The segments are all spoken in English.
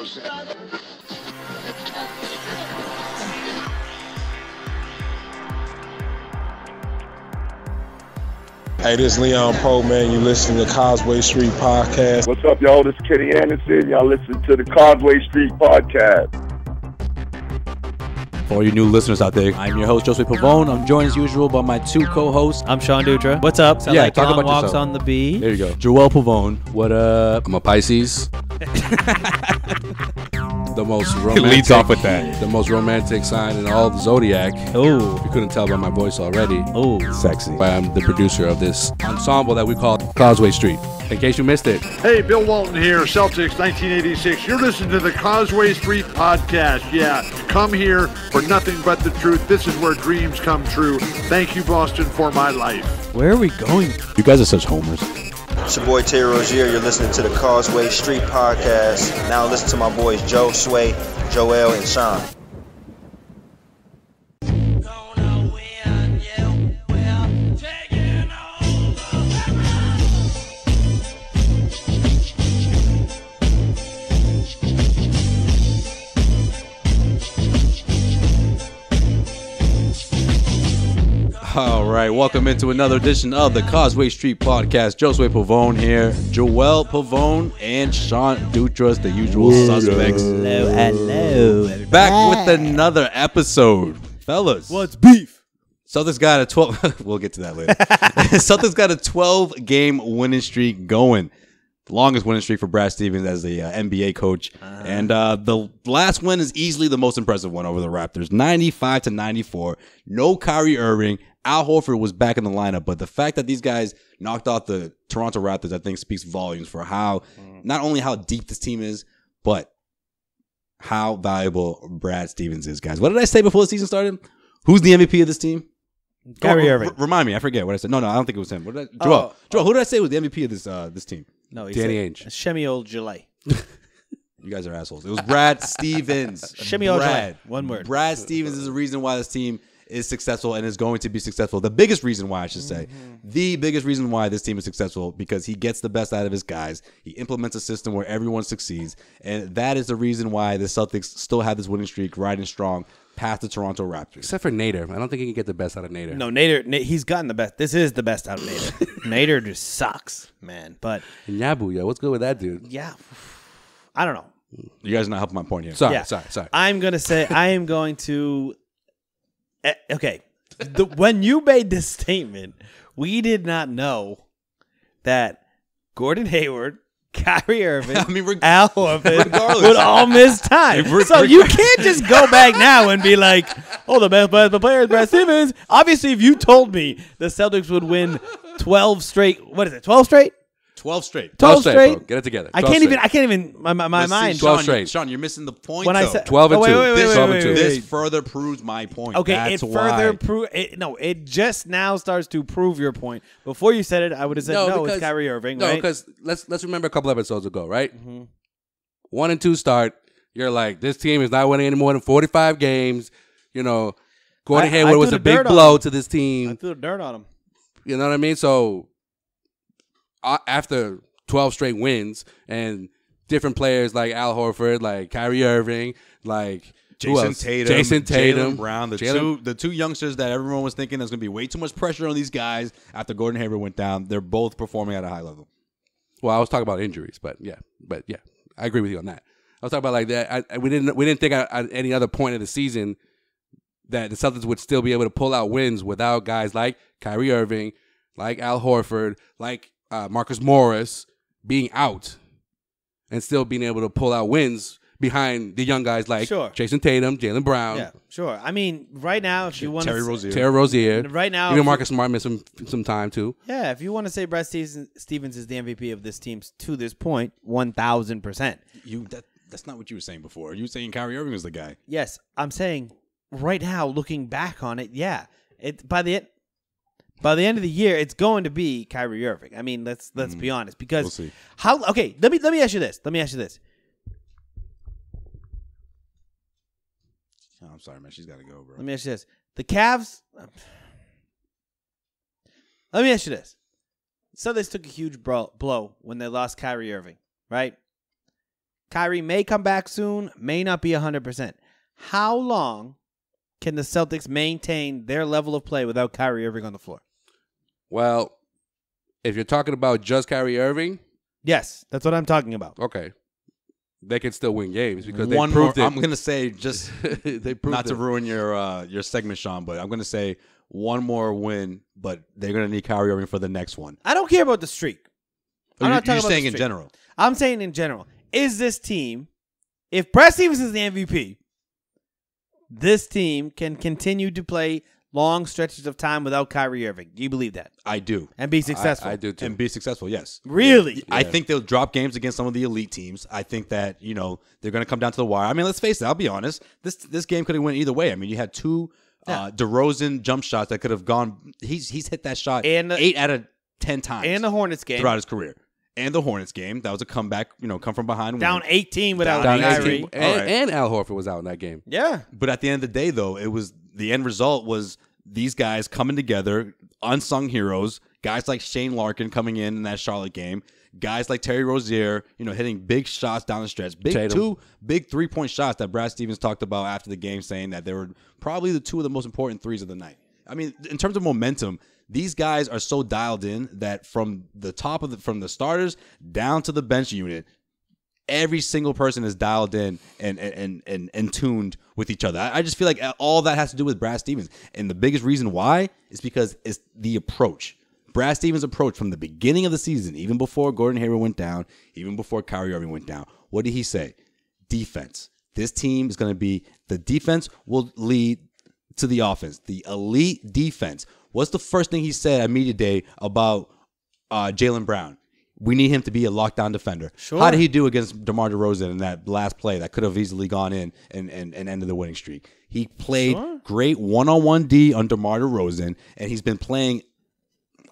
Hey, this is Leon Poe, man. You listening to Causeway Street Podcast. What's up, y'all? This is Kenny Anderson. Y'all listen to the Causeway Street Podcast. For all you new listeners out there, I'm your host, Joseph Pavone. I'm joined as usual by my two co-hosts. I'm Sean Dutra. What's up? Yeah, like talk about walks yourself. on the bee. There you go. Joel Pavone. What up? I'm a Pisces. The most romantic. Leads off with that. The most romantic sign in all of the zodiac. Oh, You couldn't tell by my voice already. oh, Sexy. But I'm the producer of this ensemble that we call Causeway Street. In case you missed it. Hey, Bill Walton here, Celtics 1986. You're listening to the Causeway Street Podcast. Yeah, come here for nothing but the truth. This is where dreams come true. Thank you, Boston, for my life. where are we going? You guys are such homers. It's your boy Terry Rozier. You're listening to the Causeway Street Podcast. Now listen to my boys Joe, Sway, Joel, and Sean. All right, welcome into another edition of the Causeway Street Podcast. Josue Pavone here, Joel Pavone, and Sean Dutras, the usual suspects. Hello, everybody. Back with another episode. Fellas. What's beef? Celtics got a 12... we'll get to that later. Celtics got a 12-game winning streak going. The longest winning streak for Brad Stevens as the NBA coach. And the last win is easily the most impressive one over the Raptors. 95-94. No Kyrie Irving. Al Horford was back in the lineup. But the fact that these guys knocked out the Toronto Raptors, I think, speaks volumes for how, not only how deep this team is, but how valuable Brad Stevens is, guys. What did I say before the season started? Who's the MVP of this team? Kyrie Irving. Remind me. I forget what I said. No, I don't think it was him. What did I, Joel, who did I say was the MVP of this team? No, he Danny said Ainge. Shemi Ojeleye. You guys are assholes. It was Brad Stevens. Shemi Ojeleye. One word. Brad Stevens is the reason why this team is successful and is going to be successful. The biggest reason why, I should say. The biggest reason why this team is successful, because he gets the best out of his guys. He implements a system where everyone succeeds. And that is the reason why the Celtics still have this winning streak riding strong past the Toronto Raptors. Except for Nader. I don't think he can get the best out of Nader. No, Nader, he's gotten the best. This is the best out of Nader. Nader just sucks, man. But, And Yabu, yo. What's good with that dude? yeah, I don't know. You guys are not helping my point here. Sorry. I'm going to say, I am going to... Okay, when you made this statement, we did not know that Gordon Hayward, Kyrie Irving, Al Horford would all miss time. So you can't just go back now and be like, oh, the best player is Brad Stevens. Obviously, if you told me the Celtics would win 12 straight, what is it, 12 straight? 12 straight. 12 straight? Bro. Get it together. I can't even, my mind. 12 straight. Sean, you're missing the point, When though. I said 12 and 2. wait. This further proves my point. Okay, That's it further why. proves. No, it just now starts to prove your point. Before you said it, I would have said no, it's Kyrie Irving. No, right? because let's remember a couple episodes ago, right? 1 and 2 start. You're like, this team is not winning any more than 45 games. You know, Gordon Hayward was a big blow to this team. I threw the dirt on him. You know what I mean? So after 12 straight wins and different players like Al Horford, like Kyrie Irving, like Jason Tatum, Jaylen Brown, the two youngsters that everyone was thinking there's going to be way too much pressure on these guys after Gordon Hayward went down. They're both performing at a high level. Well, I was talking about injuries, but yeah, I agree with you on that. I was talking about like that. We didn't think at any other point of the season that the Celtics would still be able to pull out wins without guys like Kyrie Irving, like Al Horford, like Marcus Morris being out and still being able to pull out wins behind the young guys like Jason Tatum, Jaylen Brown. Yeah, sure. I mean, right now, if you want Terry to Rozier. Right now, even Marcus Smart missed some time too. Yeah, if you want to say Brad Stevens is the MVP of this team to this point, 1,000%. That's not what you were saying before. You were saying Kyrie Irving was the guy. Yes, I'm saying right now, looking back on it, yeah, by the end of the year, it's going to be Kyrie Irving. I mean, let's be honest, because we'll see. Okay, let me ask you this. Oh, I'm sorry, man. She's got to go, bro. Let me ask you this. The Cavs. Let me ask you this. So they took a huge blow when they lost Kyrie Irving, right? Kyrie may come back soon, may not be 100%. How long can the Celtics maintain their level of play without Kyrie Irving on the floor? Well, if you're talking about just Kyrie Irving, yes, that's what I'm talking about. okay, they can still win games because they One proved more, it. I'm going to say, just They proved not to it. ruin your segment, Sean, but I'm going to say one more win, but they're going to need Kyrie Irving for the next one. I don't care about the streak. I'm not talking You're about saying the in streak. general. I'm saying in general. Is this team, if Brad Stevens is the MVP, this team can continue to play long stretches of time without Kyrie Irving? Do you believe that? I do. And be successful? I do too. And be successful, yes. Really? I think they'll drop games against some of the elite teams. I think that, they're going to come down to the wire. I mean, let's face it. I'll be honest. This game could have went either way. I mean, you had two DeRozan jump shots that could have gone. He's hit that shot And 8 out of 10 times. And the Hornets game. Throughout his career. And the Hornets game. That was a comeback, come from behind. Down win. 18 without Down Kyrie. 18. And Al Horford was out in that game. Yeah. But at the end of the day, though, it was the end result was these guys coming together, unsung heroes, guys like Shane Larkin coming in that Charlotte game, guys like Terry Rozier, hitting big shots down the stretch. Two big 3-point shots that Brad Stevens talked about after the game, saying that they were probably the two of the most important threes of the night. I mean, in terms of momentum, these guys are so dialed in that from the starters down to the bench unit, every single person is dialed in and tuned with each other. I just feel like all that has to do with Brad Stevens. And the biggest reason why is because it's the approach. Brad Stevens' approach from the beginning of the season, even before Gordon Hayward went down, even before Kyrie Irving went down. What did he say? Defense. This team is going to be, the defense will lead to the offense. The elite defense. What's the first thing he said at media day about Jaylen Brown? We need him to be a lockdown defender. Sure. How did he do against DeMar DeRozan in that last play that could have easily gone in and ended the winning streak? He played great one-on-one D on DeMar DeRozan, and he's been playing,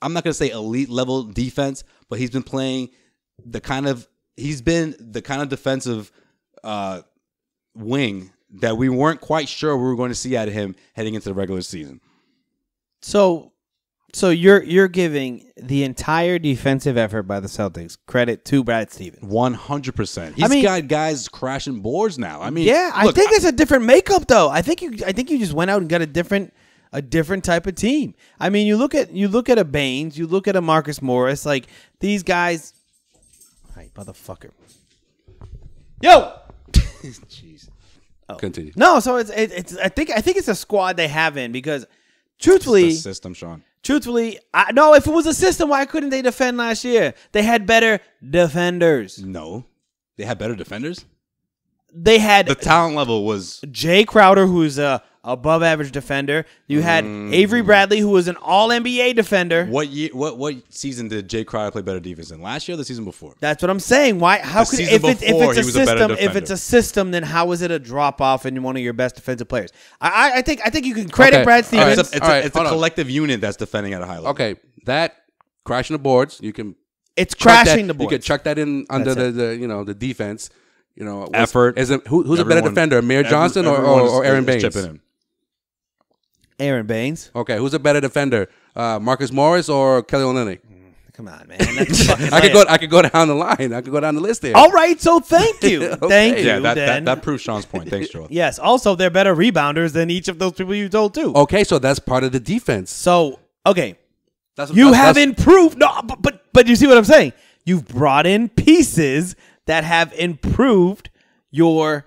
I'm not going to say elite level defense, but he's been playing the kind of defensive wing that we weren't quite sure we were going to see out of him heading into the regular season. So you're giving the entire defensive effort by the Celtics credit to Brad Stevens. 100%. He's got guys crashing boards now. I mean, yeah, look, I think it's a different makeup though. I think you just went out and got a different type of team. I mean, you look at a Baines, you look at a Marcus Morris, like these guys. Hey, motherfucker. Yo. Jeez. Continue. No, so it's I think it's a squad they have in because truthfully, It's the system, Sean. Truthfully, no, if it was a system, why couldn't they defend last year? They had better defenders. No. They had better defenders? They had The talent level was Jay Crowder, who's a above average defender. You had Avery Bradley, who was an all NBA defender. what year? What season did Jay Crowder play better defense in? Last year or the season before? That's what I'm saying. Why? How The could season if before, it's he a was a better system? If defender. it's a system, then how is it a drop off in one of your best defensive players? I think you can credit Okay. Brad Stevens. All right. It's a hold on. collective unit that's defending at a high level. Okay, that crashing the boards, you can It's chuck crashing that, the boards. You can chuck that in under That's the defense. Effort. Who's a better Everyone- defender, Amir Johnson or Aaron Baines? chipping in. Aaron Baines. Okay, who's a better defender, Marcus Morris or Kelly Olynyk? Come on, man. That's fucking I could go down the line. I could go down the list there. All right, so thank you. Okay. Thank you. Yeah, then. that proves Sean's point. Thanks, Joel. Yes. Also, they're better rebounders than each of those people you told too. Okay, so that's part of the defense. So, okay, That's you have that's- improved. No, but you see what I'm saying? You've brought in pieces that have improved your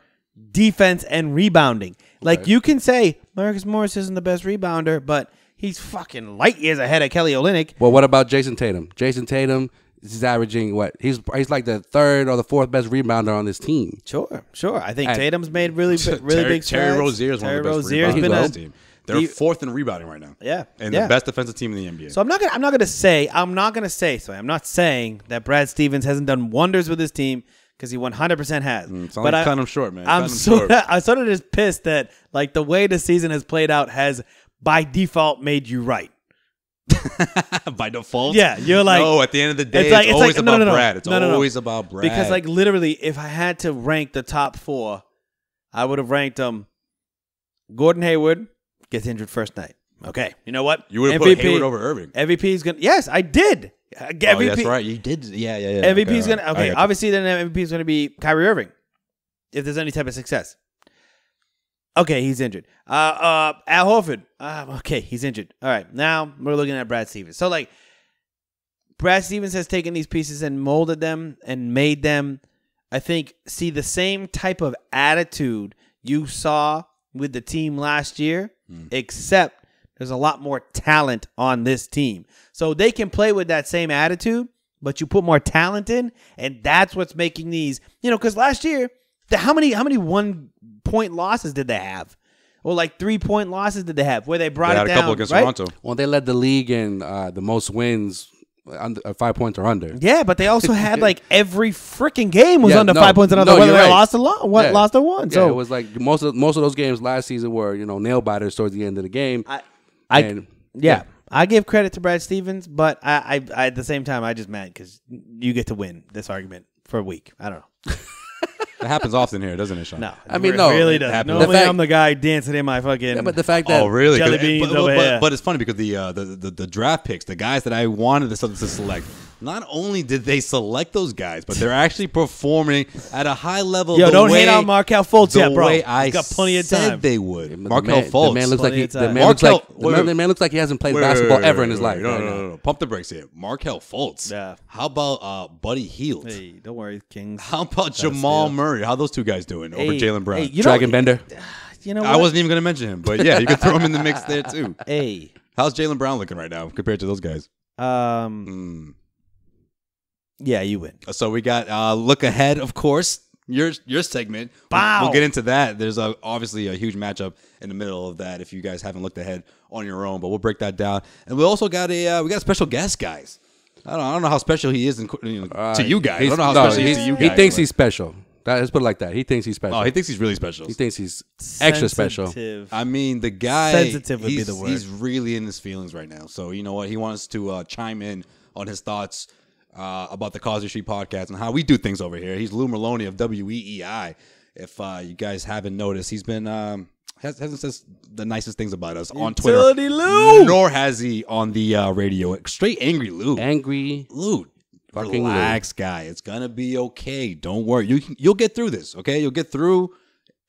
defense and rebounding. Like you can say Marcus Morris isn't the best rebounder, but he's fucking light years ahead of Kelly Olynyk. Well, what about Jason Tatum? Jason Tatum is averaging what? He's like the third or the fourth best rebounder on this team. Sure. I think And Tatum's made really big strides. Terry Rozier is one of the best Rozier's rebounders been on a- this team. They're fourth in rebounding right now. Yeah, And yeah. the best defensive team in the NBA. So I'm not gonna say that Brad Stevens hasn't done wonders with his team because he 100% has. it's only cutting him short, man. I'm Cutting him short. I'm sort of just pissed that like the way the season has played out has by default made you right. By default? Yeah, you're like no, at the end of the day, it's like- it's it's always like- no, about no, no. Brad. It's No, no, no. always about Brad. Because like literally, if I had to rank the top four, I would have ranked them. Gordon Hayward gets injured first night. Okay, you know what? You would have put Hayward over Irving. MVP is gonna. Yes, I did. Oh, that's right. You did. Yeah. MVP is Okay, gonna. all right. Okay, I got you. obviously then MVP is gonna be Kyrie Irving. if there's any type of success. Okay, he's injured. Al Horford. Okay, he's injured. All right, now we're looking at Brad Stevens. So, like, Brad Stevens has taken these pieces and molded them and made them, I think, see the same type of attitude you saw with the team last year, except there's a lot more talent on this team. So they can play with that same attitude, but you put more talent in, and that's what's making these, because last year, how many 1-point losses did they have? Or like 3-point losses did they have where they brought it down? They had a couple against Toronto. Well, they led the league in the most wins under 5 points or under. Yeah, but they also had like every freaking game was under 5 points or under, whether they lost or lost or won. So it was like most of those games last season were nail biters towards the end of the game. I give credit to Brad Stevens, but I at the same time I just mad because you get to win this argument for a week. I don't know. It happens often here, doesn't it, Sean? No, I mean, it no, really does. Normally, I'm the guy dancing in my fucking. Yeah, but the fact that really? Jelly beans over here. But it's funny because the draft picks, the guys that I wanted the Celtics to select, not only did they select those guys, but they're actually performing at a high level. Yo, don't hate on Markelle Fultz yet, bro. Way I He's got plenty of said time. they would. Markelle Fultz. The man looks Plenty like of time. the man looks like he hasn't played basketball ever in his life. No. Pump the brakes here. Markelle Fultz. Yeah. How about Buddy Hield? Hey, don't worry, Kings. How about Jamal Murray? How those two guys doing over Jaylen Brown? Hey, Dragon Bender. You know what? I wasn't even going to mention him, but yeah, you can throw him in the mix there too. Hey. How's Jaylen Brown looking right now compared to those guys? Yeah, you win. So we got look ahead, of course. Your segment. We'll get into that. There's obviously a huge matchup in the middle of that if you guys haven't looked ahead on your own, but we'll break that down. And we also got a special guest, guys. I don't know how special he is to you guys. I don't know how special he is to you guys. He thinks he's special. Let's put it like that. He thinks he's special. Oh, he thinks he's really special. He thinks he's extra special. I mean, the guy. Sensitive would be the word. He's really in his feelings right now. So you know what? He wants to chime in on his thoughts about the Causeway Street Podcast and how we do things over here. He's Lou Merloni of WEEI. If you guys haven't noticed, he's been hasn't said the nicest things about us on Twitter. Utility Lou! Nor has he on the radio. Straight angry Lou. Angry Lou. Fucking relax, guy. It's gonna be okay. Don't worry. You'll get through this. Okay, you'll get through.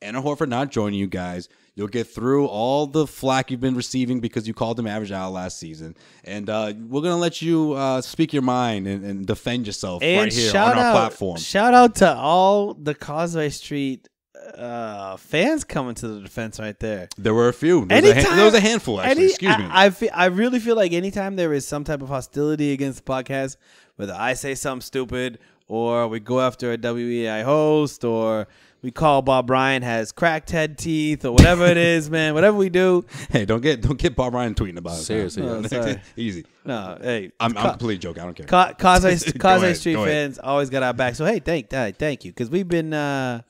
Anna Horford not joining you guys. You'll get through all the flack you've been receiving because you called him average Al last season, and we're gonna let you speak your mind and defend yourself right here on our platform. Shout out to all the Causeway Street fans coming to the defense right there. There were a few. There was a handful actually. Excuse me. I really feel like anytime there is some type of hostility against the podcast, whether I say something stupid or we go after a WEI host or we call Bob Bryant has cracked head teeth or whatever it is, man. Whatever we do. Hey, don't get Bob Bryant tweeting about it. Seriously. Easy. No, hey. I'm completely joking. I don't care. Causeway Street fans always got our back. So hey, thank you, because we've been.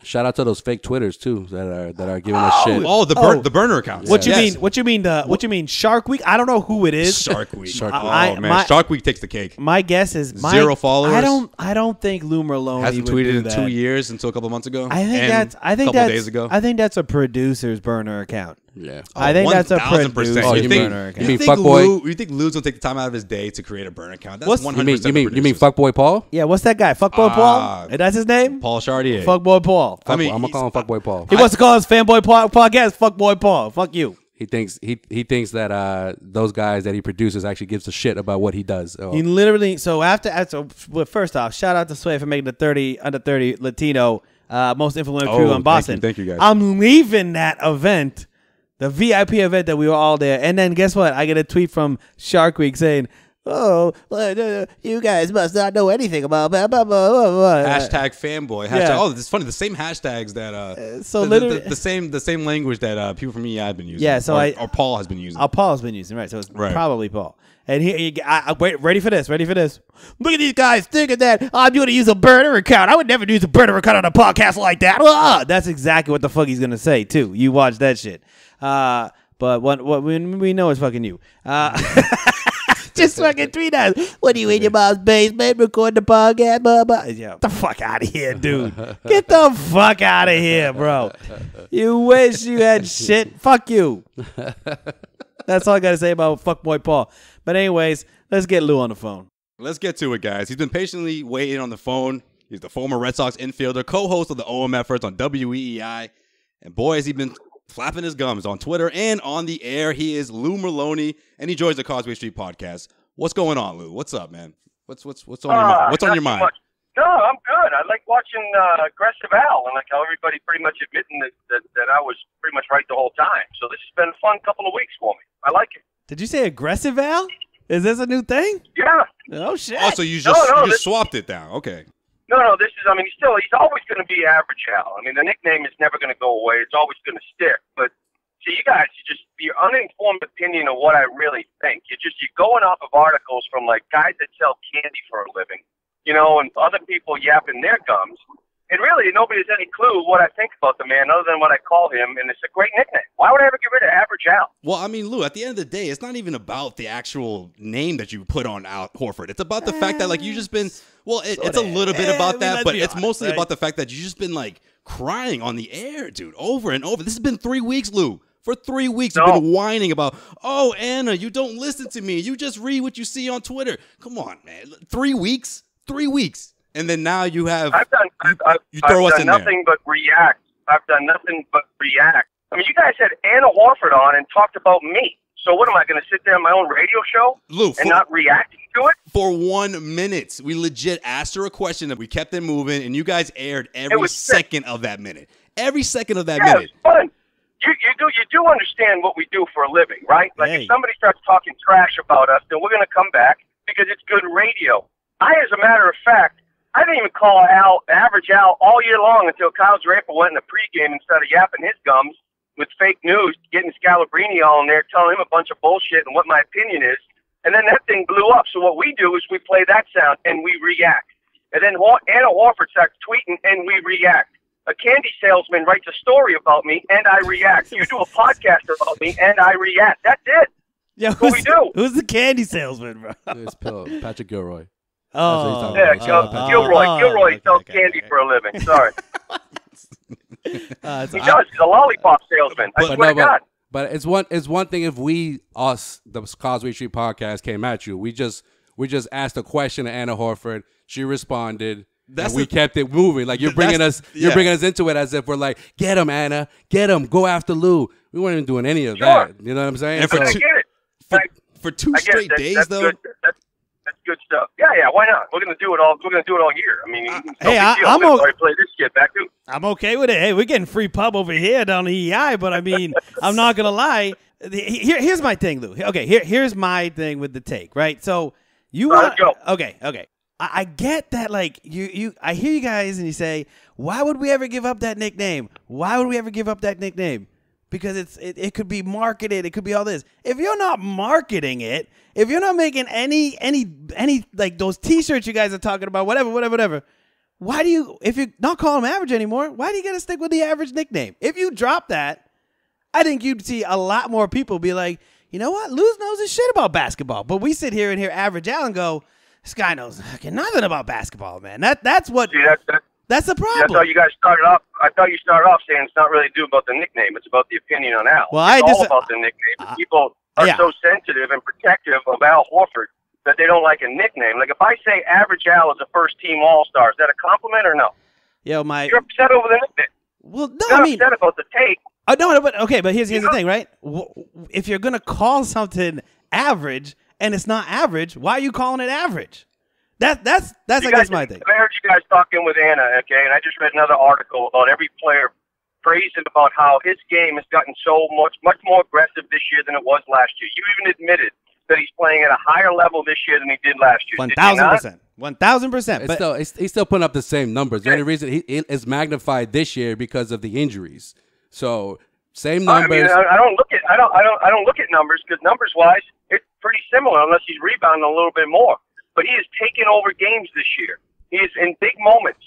Shout out to those fake Twitters too that are giving us shit. Oh, the burner accounts. What you mean? What you mean? Shark Week? I don't know who it is. Shark Week. Shark Week takes the cake. My guess is 0 followers. I don't think Lou Merloni hasn't would tweeted do in that. 2 years until a couple months ago. I think days ago. I think that's a producer's burner account. Yeah. I think that's a producer's burner account. You mean fuckboy? You think Lou's gonna take the time out of his day to create a burner account? That's 100%. You mean fuckboy Paul? Yeah, what's that guy? Fuckboy Paul? That's his name? Paul Chartier. Fuckboy Paul. I'm gonna call him fuckboy Paul. He wants to call his fanboy podcast Fuckboy Paul. Fuck you. He thinks that those guys that he produces actually gives a shit about what he does. He literally first off, shout out to Sway for making the under 30 Latino most influential crew in Boston. Thank you guys. I'm leaving that event, the VIP event that we were all there, and then guess what? I get a tweet from Shark Week saying, "Oh, you guys must not know anything about blah, blah, blah, blah, blah." Hashtag fanboy. Oh, it's funny. The same hashtags that literally the same language that people from EI have been using. Yeah, so or Paul has been using. Paul has been using, right? So it's probably Paul. And wait, ready for this. Look at these guys thinking that I'm going to use a burner account. I would never use a burner account on a podcast like that. That's exactly what the fuck he's going to say, too. You watch that shit. But what we know is fucking you. Just fucking tweet us. What are you in your mom's basement recording the podcast? Blah, blah. Get the fuck out of here, dude. Get the fuck out of here, bro. You wish you had shit. Fuck you. That's all I got to say about fuckboy Paul. But anyways, let's get Lou on the phone. Let's get to it, guys. He's been patiently waiting on the phone He's the former Red Sox infielder, co-host of the OM Efforts on WEEI. And boy, has he been flapping his gums on Twitter and on the air. He is Lou Merloni, and he joins the Causeway Street Podcast. What's going on, Lou? What's up, man? What's on your mind? What's on your mind? No, I'm good. I like watching Aggressive Al, and like how everybody pretty much admitting that I was pretty much right the whole time. So this has been a fun couple of weeks for me. I like it. Did you say Aggressive Al? Is this a new thing? Yeah. Oh shit! Oh, so you just swapped it down? Okay. No, this is. I mean, he's always going to be Average Al. I mean, the nickname is never going to go away. It's always going to stick. But see, you guys, your uninformed opinion of what I really think. You're going off of articles from like guys that sell candy for a living, and other people yapping their gums. And really, nobody has any clue what I think about the man other than what I call him, and it's a great nickname. Why would I ever get rid of Average Al? Well, I mean, Lou, at the end of the day, it's not even about the actual name that you put on Al Horford. It's about the fact that, like, you just been, well, it's a little bit about that, but it's mostly about the fact that you just been, like, crying on the air, dude, over and over. This has been 3 weeks, Lou. For 3 weeks, you've been whining about, oh, Anna, you don't listen to me. You just read what you see on Twitter. Come on, man. 3 weeks? 3 weeks. And then now you have you throw us in there. I've done nothing but react. I've done nothing but react. I mean, you guys had Anna Horford on and talked about me. So what am I going to sit there on my own radio show Lou, and not react to it? For 1 minute, we legit asked her a question that we kept it moving, and you guys aired every second of that minute. Every second of that minute. It was fun. You do understand what we do for a living, right? Like if somebody starts talking trash about us, then we're going to come back because it's good radio. As a matter of fact, I didn't even call Average Al all year long until Kyle Draper went in the pregame and started yapping his gums with fake news, getting Scalabrini all in there, telling him a bunch of bullshit and what my opinion is. And then that thing blew up. So what we do is we play that sound and we react. And then Anna Horford starts tweeting and we react. A candy salesman writes a story about me and I react. You do a podcast about me and I react. That's it. Yeah, that's what we do. Who's the candy salesman, bro? It's Patrick Gilroy. Oh, yeah, Gilroy sells candy for a living. Sorry. He does. He's a lollipop salesman. I swear to God. But it's one thing if the Causeway Street Podcast, came at you. We just asked a question to Anna Horford. She responded. And we kept it moving. Like you're bringing us into it as if we're like, get him, Anna, get him, go after Lou. We weren't even doing any of that. You know what I'm saying? And I get it. For 2 straight days, though. That's good stuff. Yeah. Why not? We're gonna do it all. We're gonna do it all year. I mean, I'm okay. Play this kid back too. I'm okay with it. Hey, we're getting free pub over here down the EI, but I mean, I'm not gonna lie. Here's my thing, Lou. Okay, here's my thing with the take. Right. So you want? Let's go. Okay. I get that. Like I hear you guys, and you say, why would we ever give up that nickname? Why would we ever give up that nickname? Because it could be marketed. It could be all this. If you're not marketing it, if you're not making any like those T-shirts you guys are talking about, whatever, why do you? If you're not calling them Average anymore, why do you got to stick with the Average nickname? If you drop that, I think you'd see a lot more people be like, you know what, Lou knows his shit about basketball. But we sit here and hear Average Al and go, this guy knows nothing about basketball, man. That's what. See, that's the problem. That's how you guys started off. I thought you started off saying it's not really about the nickname. It's about the opinion on Al. Well, it's all about the nickname. People are so sensitive and protective of Al Horford that they don't like a nickname. Like if I say Average Al is a first-team All-Star, is that a compliment or no? You're upset over the nickname. Well, no, you're upset about the take. No, but okay, but here's the thing, right? If you're gonna call something average and it's not average, why are you calling it average? That's I guess my thing. I heard you guys talking with Anna, okay, and I just read another article about every player praising about how his game has gotten so much more aggressive this year than it was last year. You even admitted that he's playing at a higher level this year than he did last year. 1,000%. 1,000%. He's still putting up the same numbers. The only reason he is magnified this year because of the injuries. So same numbers. I don't look at numbers because numbers wise it's pretty similar unless he's rebounding a little bit more. But he has taken over games this year. He is in big moments.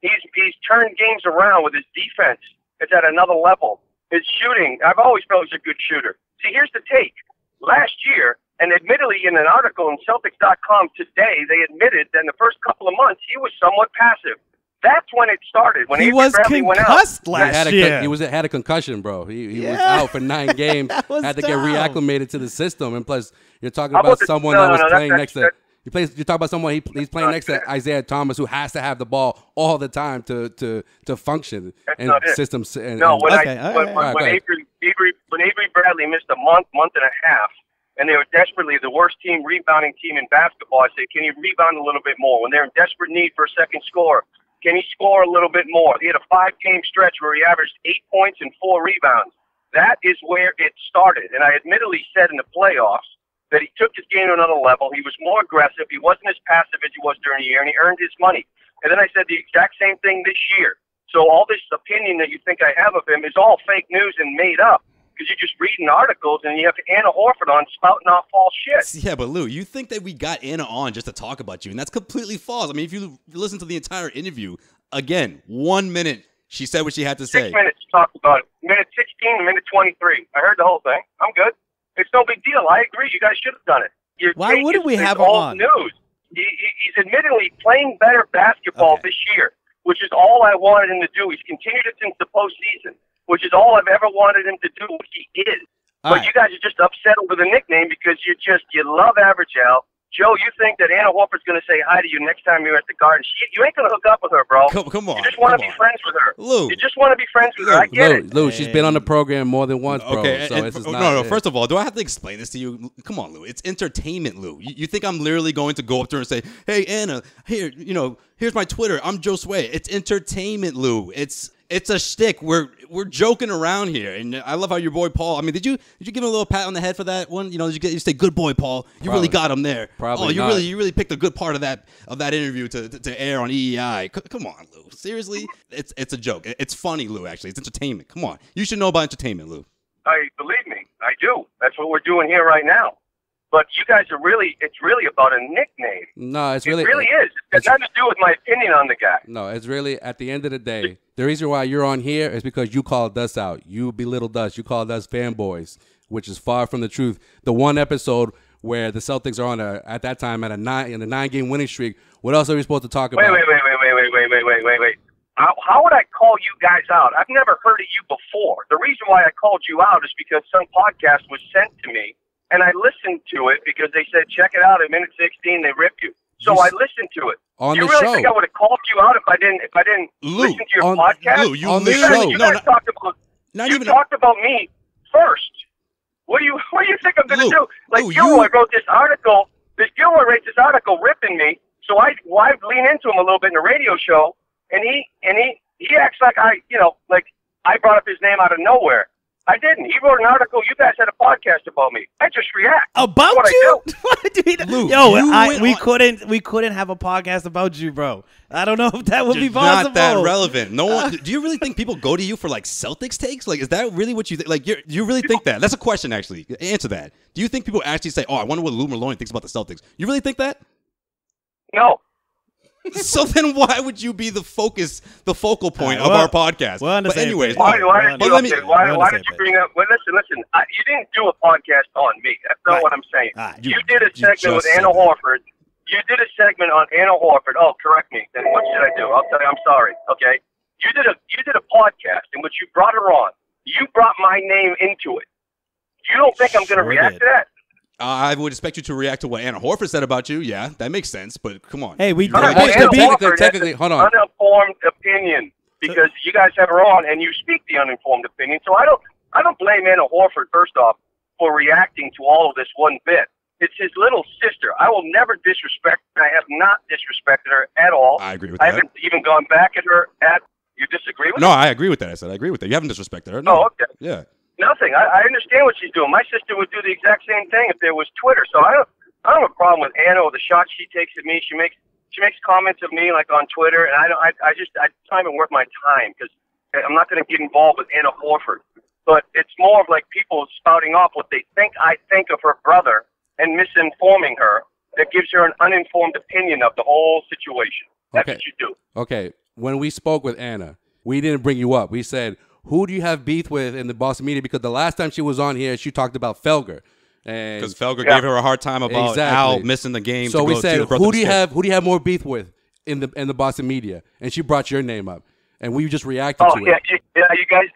He's turned games around with his defense. It's at another level. His shooting, I've always felt he's a good shooter. See, here's the take. Last year, and admittedly in an article in Celtics.com today, they admitted that in the first couple of months he was somewhat passive. That's when it started. When he was concussed last year. He had a concussion, bro. He was out for 9 games. Had to get reacclimated to the system. And plus, you're talking about someone that was playing next to You talk about someone he's playing next to Isaiah Thomas, who has to have the ball all the time to function in systems. When Avery Bradley missed a month and a half, and they were desperately the worst rebounding team in basketball, I said, can you rebound a little bit more? When they're in desperate need for a second scorer, can he score a little bit more? He had a 5-game stretch where he averaged 8 points and 4 rebounds. That is where it started. And I admittedly said in the playoffs that he took his game to another level. He was more aggressive. He wasn't as passive as he was during the year, and he earned his money. And then I said the exact same thing this year. So all this opinion that you think I have of him is all fake news and made up. Because you're just reading articles and you have Anna Horford on spouting off false shit. Yeah, but Lou, you think that we got Anna on just to talk about you, and that's completely false. I mean, if you listen to the entire interview, again, 1 minute, she said what she had to say. 6 minutes talked about it. Minute 16 to minute 23. I heard the whole thing. I'm good. It's no big deal. I agree. You guys should have done it. Why wouldn't we have him on? News. He's admittedly playing better basketball this year, which is all I wanted him to do. He's continued it since the postseason, which is all I've ever wanted him to do, what he is. But you guys are just upset over the nickname because you love Average Al. Joe, you think that Anna Horford's going to say hi to you next time you're at the Garden. You ain't going to hook up with her, bro. Come on. You just want to be friends with her. Lou. You just want to be friends with her. I get it. Lou, she's been on the program more than once, bro. Okay, so it's not, no. First of all, do I have to explain this to you? Come on, Lou. It's entertainment, Lou. You think I'm literally going to go up to her and say, "Hey, Anna, here's my Twitter. I'm Joe Sway." It's entertainment, Lou. It's a shtick. We're joking around here, and I love how your boy Paul. I mean, did you give him a little pat on the head for that one? Did you say good boy Paul? You really got him there. Probably. You really picked a good part of that interview to air on EEI. Come on, Lou. Seriously, it's a joke. It's funny, Lou. Actually, it's entertainment. Come on, you should know about entertainment, Lou. Believe me, I do. That's what we're doing here right now. But you guys it's really about a nickname. No, it really is. It's nothing to do with my opinion on the guy. No, it's really, at the end of the day, the reason why you're on here is because you called us out. You belittled us. You called us fanboys, which is far from the truth. The one episode where the Celtics are on at that time in a 9-game winning streak, what else are we supposed to talk about? Wait. How would I call you guys out? I've never heard of you before. The reason why I called you out is because some podcast was sent to me, and I listened to it because they said, check it out at minute 16, they ripped you. So I listened to it. On you the really show. think I would have called you out if I didn't listen to your podcast? Lou, on the show. You guys talked about me first. What do you think I'm going to do? Like Gilroy wrote this article. Gilroy writes this article ripping me. So I lean into him a little bit in the radio show, and he acts like I brought up his name out of nowhere. I didn't. He wrote an article. You guys had a podcast about me. I just react. About you? Lou, we couldn't have a podcast about you, bro. I don't know if that would be possible. Not that relevant. No one. Do you really think people go to you for like Celtics takes? Like, is that really what you think? Like, you really think that? That's a question, actually. Answer that. Do you think people actually say, "Oh, I wonder what Lou Merloni thinks about the Celtics"? You really think that? No. So then, why would you be the focal point of our podcast? But anyways, why did you bring up? Well, listen. You didn't do a podcast on me. That's not what I'm saying. You did a segment with Anna Horford. You did a segment on Anna Horford. Oh, correct me. Then what should I do? I'll tell you. I'm sorry. Okay. You did a podcast in which you brought her on. You brought my name into it. You don't think I'm going to react to that? I would expect you to react to what Anna Horford said about you. Yeah, that makes sense. But come on. Hey, technically, hold on. Uninformed opinion, because you guys have her on and you speak the uninformed opinion. So I don't blame Anna Horford first off for reacting to all of this one bit. It's his little sister. I will never disrespect her. I have not disrespected her at all. I agree with that. I haven't even gone back at her at. You disagree with? No, I agree with that. I said I agree with that. You haven't disrespected her. No. Oh, okay. Yeah. Nothing. I understand what she's doing. My sister would do the exact same thing if there was Twitter. So I don't have a problem with Anna or the shots she takes at me. She makes comments of me like on Twitter, and it's not even worth my time because I'm not going to get involved with Anna Horford. But it's more of like people spouting off what they think I think of her brother and misinforming her that gives her an uninformed opinion of the whole situation. That's what you do. Okay. When we spoke with Anna, we didn't bring you up. We said, who do you have beef with in the Boston media? Because the last time she was on here, she talked about Felger. Because Felger gave her a hard time about Al missing the game. So we said, who do you have more beef with in the Boston media? And she brought your name up. and we just reacted to it. You guys,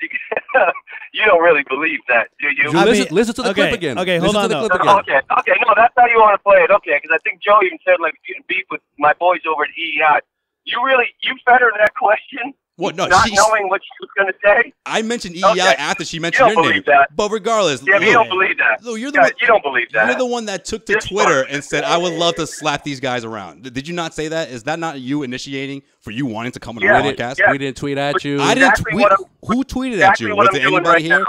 you don't really believe that, do you? Listen to the clip again. Okay, hold on. Okay, no, that's how you want to play it. Okay, because I think Joe even said like you beat with my boys over at EEI. You fed her that question. What? No, not knowing what she was going to say. I mentioned EEI after she mentioned your name. That. But regardless, yeah, you don't believe that. Lou, you don't believe that. You're the one that took to Twitter and said, "I would love to slap these guys around." Did you not say that? Is that not you initiating for you wanting to come on the podcast? We didn't tweet at you. I didn't tweet. Who tweeted at you? Was it anybody here?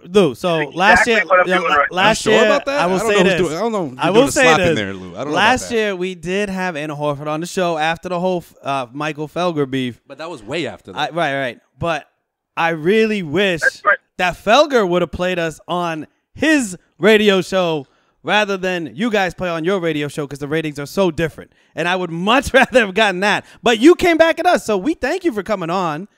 Lou, so last year, I will say this. I don't know. I will say this. There, Lou. I don't know last year, we did have Al Horford on the show after the whole Michael Felger beef. But that was way after that. Right. But I really wish that Felger would have played us on his radio show rather than you guys play on your radio show because the ratings are so different. And I would much rather have gotten that. But you came back at us, so we thank you for coming on.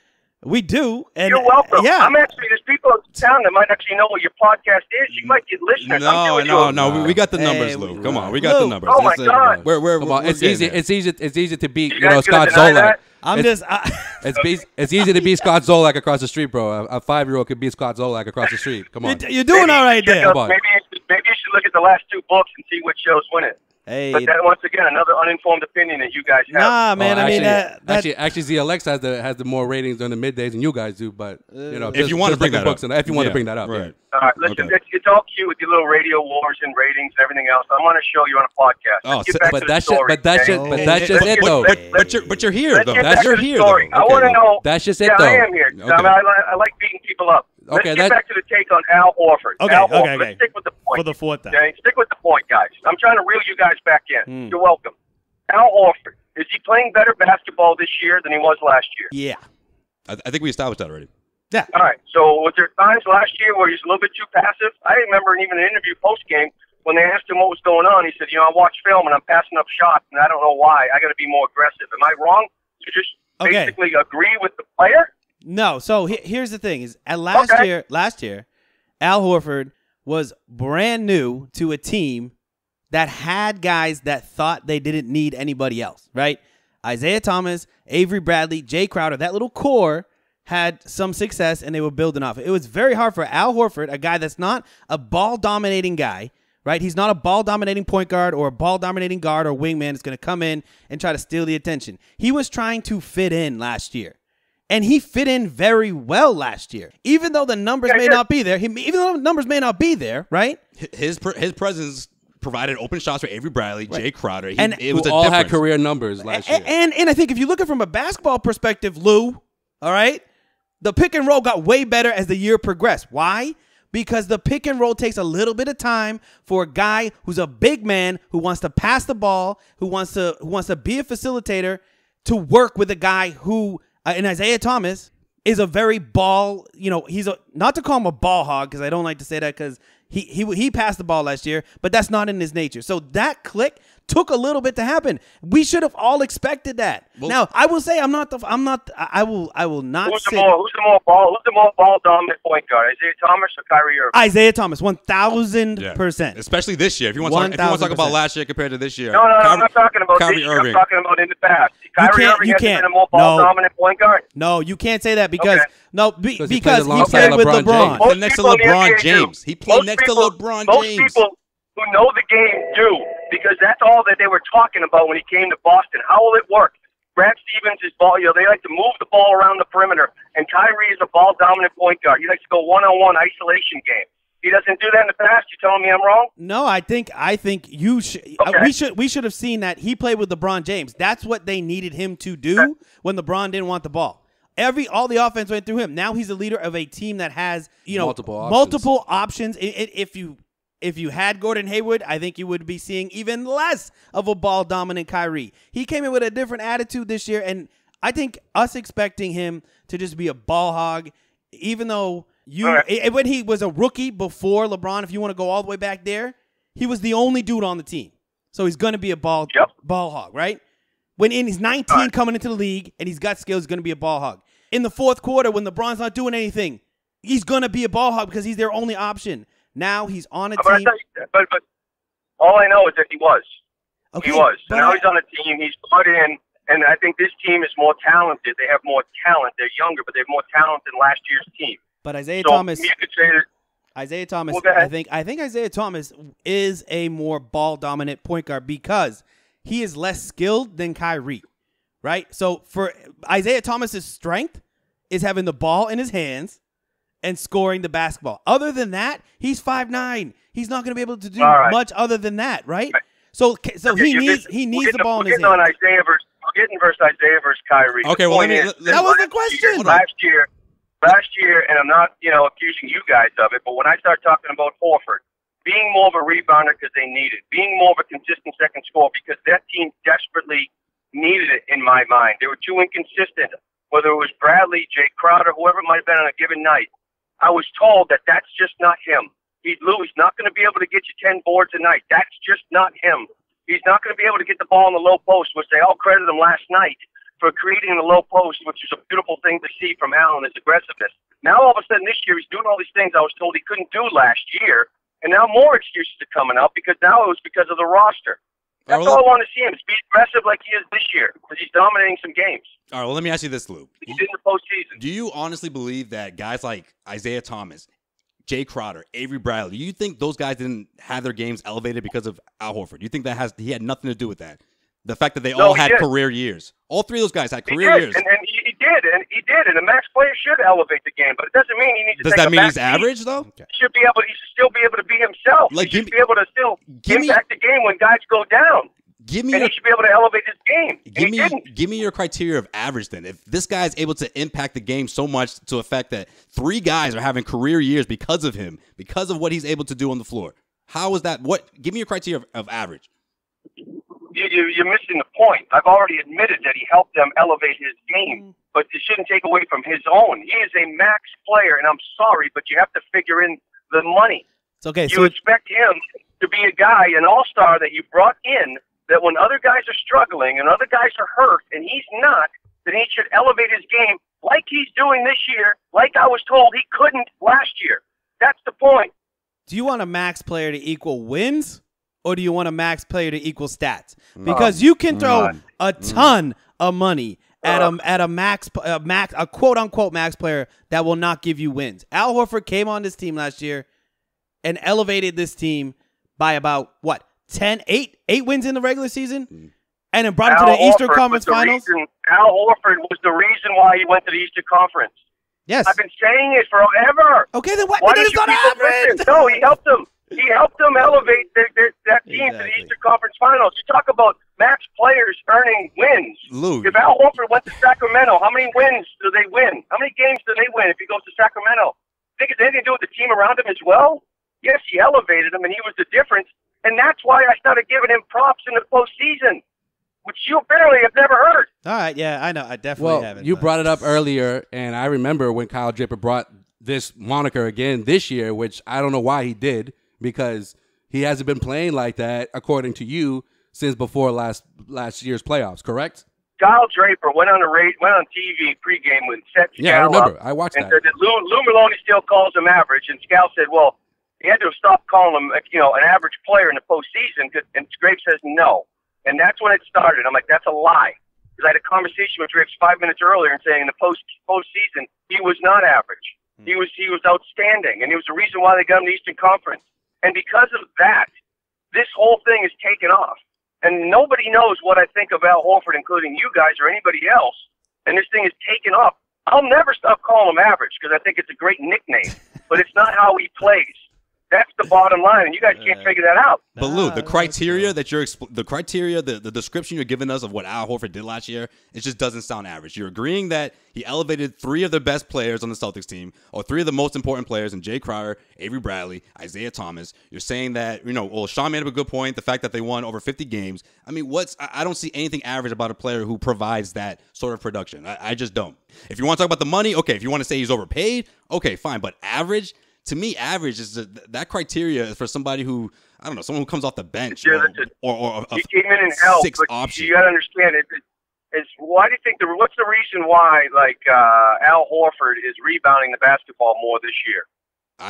We do. And you're welcome. Yeah. I'm actually, there's people in town that might actually know what your podcast is. You might get listeners. No. We got the numbers, Lou. Come on. We got the numbers. Oh, my God. It's easy to beat, Scott Zolak. It's easy to beat Scott Zolak across the street, bro. A 5-year-old could beat Scott Zolak across the street. Come on. You're doing all right there. Maybe you should look at the last 2 books and see what shows win it. Hey, but that, once again, another uninformed opinion that you guys have. Nah, man. Actually, ZLX has the more ratings during the middays than you guys do. But if you want to bring that up, if you want to bring that up, right? All right, listen, it's all cute with your little radio wars and ratings and everything else. I'm on a show. You're on a podcast. But that's just it, though. But you're here, though. You're here. I want to know. That's just it, though. I am here. I like beating people up. Let's get back to the take on Al Horford. Okay. Let's stick with the point. For the fourth time. Okay? Stick with the point, guys. I'm trying to reel you guys back in. You're welcome. Al Horford, is he playing better basketball this year than he was last year? Yeah. I think we established that already. Yeah. All right. So was there times last year where he's a little bit too passive? I remember even an interview post-game when they asked him what was going on. He said, I watch film and I'm passing up shots, and I don't know why. I got to be more aggressive. Am I wrong to just basically agree with the player? No. So here's the thing: is last year, Al Horford was brand new to a team that had guys that thought they didn't need anybody else. Right? Isaiah Thomas, Avery Bradley, Jay Crowder. That little core had some success, and they were building off it. It was very hard for Al Horford, a guy that's not a ball-dominating guy. Right? He's not a ball-dominating point guard or a ball-dominating guard or wingman that's going to come in and try to steal the attention. He was trying to fit in last year. And he fit in very well last year, even though the numbers may not be there. Right? His presence provided open shots for Avery Bradley, Jay Crowder. It was all had career numbers last year. And I think if you look at it from a basketball perspective, Lou, all right, the pick and roll got way better as the year progressed. Why? Because the pick and roll takes a little bit of time for a guy who's a big man who wants to pass the ball, who wants to be a facilitator, to work with a guy who. And Isaiah Thomas is a very ball, he's not to call him a ball hog because I don't like to say that because he passed the ball last year, but that's not in his nature. So that click took a little bit to happen. We should have all expected that. Well, now I will say I will not who's the more ball dominant point guard, Isaiah Thomas or Kyrie Irving? Isaiah Thomas, 1,000%. Especially this year. If you want to talk about last year compared to this year, no, I'm not talking about Kyrie this year. Irving. I'm talking about in the past. Kyrie Irving has been a more ball dominant point guard. No, you can't say that because because he played with LeBron. He played next to LeBron James. He played next to LeBron James. Most people who know the game do, because that's all that they were talking about when he came to Boston. How will it work? Brad Stevens is ball. They like to move the ball around the perimeter, and Kyrie is a ball-dominant point guard. He likes to go one-on-one isolation game. He doesn't do that in the past. You telling me I'm wrong? No, I think you should. We should have seen that he played with LeBron James. That's what they needed him to do when LeBron didn't want the ball. All the offense went through him. Now he's the leader of a team that has multiple options. If you had Gordon Hayward, I think you would be seeing even less of a ball-dominant Kyrie. He came in with a different attitude this year, and I think us expecting him to just be a ball hog, even though when he was a rookie before LeBron, if you want to go all the way back there, he was the only dude on the team. So he's going to be a ball hog, right? When he's 19 coming into the league and he's got skills, he's going to be a ball hog. In the fourth quarter, when LeBron's not doing anything, he's going to be a ball hog because he's their only option. Now he's on a team. But all I know is that he was. Okay, he was. So now he's on a team. He's put in, And I think this team is more talented. They have more talent. They're younger, but they have more talent than last year's team. But Isaiah Thomas, you could say that. Isaiah Thomas, Well, go ahead. I think Isaiah Thomas is a more ball dominant point guard because he is less skilled than Kyrie, right? So for Isaiah Thomas's strength is having the ball in his hands and scoring the basketball. Other than that, he's 5'9". He's not going to be able to do much other than that, right? So he needs the ball in his hands. We're getting versus Isaiah versus Kyrie. Okay, well, that was the question. Last year, and I'm not, accusing you guys of it, but when I start talking about Horford being more of a rebounder because they need it, being more of a consistent second scorer because that team desperately needed it in my mind. They were too inconsistent, whether it was Bradley, Jay Crowder, whoever it might have been on a given night. I was told that that's just not him. He's not going to be able to get you 10 boards a night. That's just not him. He's not going to be able to get the ball in the low post, which they all credited him last night for creating the low post, which is a beautiful thing to see from Allen, his aggressiveness. Now, all of a sudden, this year, he's doing all these things I was told he couldn't do last year, and now more excuses are coming up because now it was because of the roster. That's all I want to see him, is be aggressive like he is this year because he's dominating some games. All right, well, let me ask you this, Lou. He's in the postseason. Do you honestly believe that guys like Isaiah Thomas, Jay Crowder, Avery Bradley, do you think those guys didn't have their games elevated because of Al Horford? Do you think he had nothing to do with that? The fact that they all had career years. All three of those guys had career years. And he did. And a max player should elevate the game, but it doesn't mean he needs to Does take that a mean he's back seat. average, though? He should still be able to be himself. He should be able to still impact the game when guys go down. He should be able to elevate his game. Give me your criteria of average then. If this guy's able to impact the game so much to the effect that three guys are having career years because of him, because of what he's able to do on the floor, how is that? Give me your criteria of average. You're missing the point. I've already admitted that he helped them elevate his game, but it shouldn't take away from his own. He is a max player, and I'm sorry, but you have to figure in the money. It's okay. You expect him to be a guy, an all-star that you brought in, that when other guys are struggling and other guys are hurt and he's not, then he should elevate his game like he's doing this year, like I was told he couldn't last year. That's the point. Do you want a max player to equal wins, or do you want a max player to equal stats? Because you can throw a ton of money at a quote unquote max player that will not give you wins. Al Horford came on this team last year and elevated this team by about 8 wins in the regular season, and then brought him to the Eastern Conference Finals. Al Horford was the reason why he went to the Eastern Conference. Yes, I've been saying it forever. Okay, then why don't you average? No, he helped them. He helped them elevate that team to the Eastern Conference Finals. You talk about max players earning wins. Lou, if Al Horford went to Sacramento, how many wins do they win? How many games do they win if he goes to Sacramento? Think it's anything to do with the team around him as well? Yes, he elevated him, and he was the difference. And that's why I started giving him props in the postseason, which you apparently have never heard. All right, yeah, I know. I definitely haven't. You brought it up earlier, and I remember when Kyle Draper brought this moniker again this year, which I don't know why he did, because he hasn't been playing like that, according to you, since before last year's playoffs, correct? Kyle Draper went on TV pregame with set Scal. Yeah, I remember. I watched and that. said that Lou Merloni still calls him average, and Scal said, well, he had to have stopped calling him, an average player in the postseason, and Drape says no. And that's when it started. I'm like, that's a lie. Because I had a conversation with Drape 5 minutes earlier and saying in the postseason, he was not average. He was outstanding, and it was the reason why they got him the Eastern Conference. And because of that, this whole thing is taken off. And nobody knows what I think of Al Horford, including you guys or anybody else. And this thing is taken off. I'll never stop calling him average because I think it's a great nickname. But it's not how he plays. That's the bottom line, and you guys can't figure that out. But Lou, the criteria that the description you're giving us of what Al Horford did last year, it just doesn't sound average. You're agreeing that he elevated three of the best players on the Celtics team, or three of the most important players in Jay Crowder, Avery Bradley, Isaiah Thomas. You're saying that, Sean made up a good point, the fact that they won over 50 games. I mean, I don't see anything average about a player who provides that sort of production. I just don't. If you want to talk about the money, okay. If you want to say he's overpaid, okay, fine. But average? To me, average is that criteria is for somebody who, I don't know, someone who comes off the bench or he came in and helped, six but option. You got to understand it. Why do you think what's the reason why Al Horford is rebounding the basketball more this year?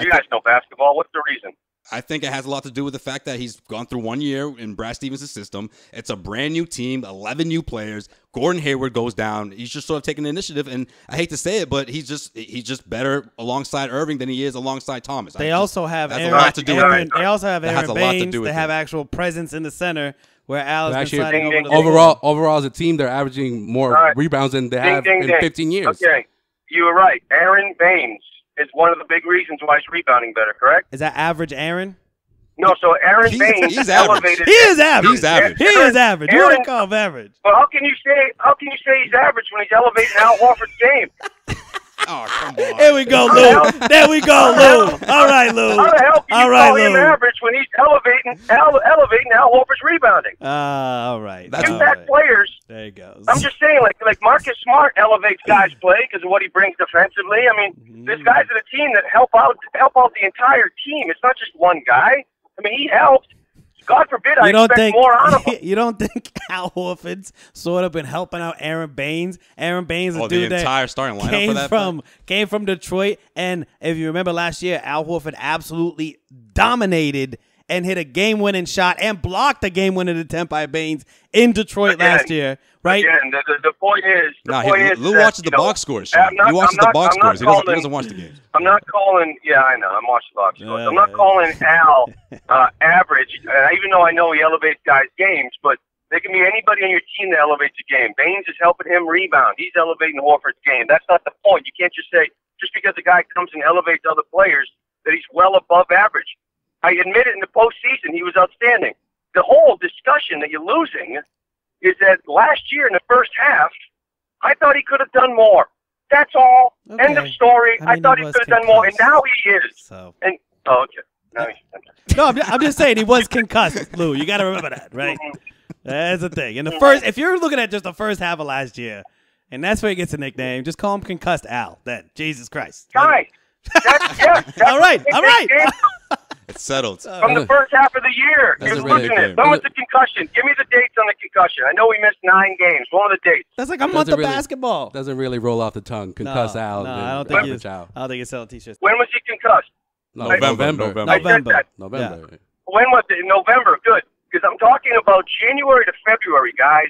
You guys know basketball. What's the reason? I think it has a lot to do with the fact that he's gone through 1 year in Brad Stevens' system. It's a brand new team, 11 new players. Gordon Hayward goes down. He's just sort of taking the initiative, and I hate to say it, but he's just better alongside Irving than he is alongside Thomas. They also have Aaron, a lot to do with it. They also have Aaron Baines. They have it. actual presence in the center where Al has been sliding over the overall as a team, they're averaging more rebounds than they have in 15 years. Okay, you were right. Aaron Baines is one of the big reasons why he's rebounding better, correct? Is that average Aaron? No, so Aaron Baines he's elevated. He is average. He's average. He is average. You want to call him average? Well, how can you say he's average when he's elevating Al Horford's game? Oh, come on. Here we go, Lou. There we go, Lou. All right, Lou. How the hell can you call him average when he's elevating Al Horford's rebounding? All right. That's Impact players. There he goes. I'm just saying, like Marcus Smart elevates guys' play because of what he brings defensively. I mean, there's guys in the team that help out the entire team. It's not just one guy. I mean, he helps. God forbid I expect more out of him. You don't think Al Horford's sort of been helping out Aaron Baines? Aaron Baines, the dude the entire starting lineup for that came from Detroit, and if you remember last year, Al Horford absolutely dominated and hit a game-winning shot and blocked a game-winning attempt by Baines in Detroit last year, right? Again, the point is, Lou watches the box scores. He watches the box scores. He doesn't watch the games. I'm not calling. Yeah, I know. I'm watching the box scores. I'm not calling Al average, even though I know he elevates guys' games. But there can be anybody on your team that elevates a game. Baines is helping him rebound. He's elevating Horford's game. That's not the point. You can't just say just because a guy comes and elevates other players that he's well above average. I admit it in the postseason, he was outstanding. The whole discussion that you're losing is that last year in the first half, I thought he could have done more. That's all. Okay. End of story. I thought he could have done more, and now he is. So. And okay. Now he's no, I'm just saying he was concussed, Lou. You got to remember that, right? That's the thing. In the first, if you're looking at just the first half of last year, and that's where he gets a nickname, just call him Concussed Al. Then Jesus Christ. Guys, that's all right. It's settled. From the first half of the year. You're looking at when was the concussion? Give me the dates on the concussion. I know we missed 9 games. What were the dates? That's like a month of basketball. Doesn't really roll off the tongue. Concuss Al. No, I don't think you're selling T-shirts. When was he concussed? November. I said that. November. Yeah. When was it? In November. Good. Because I'm talking about January to February, guys.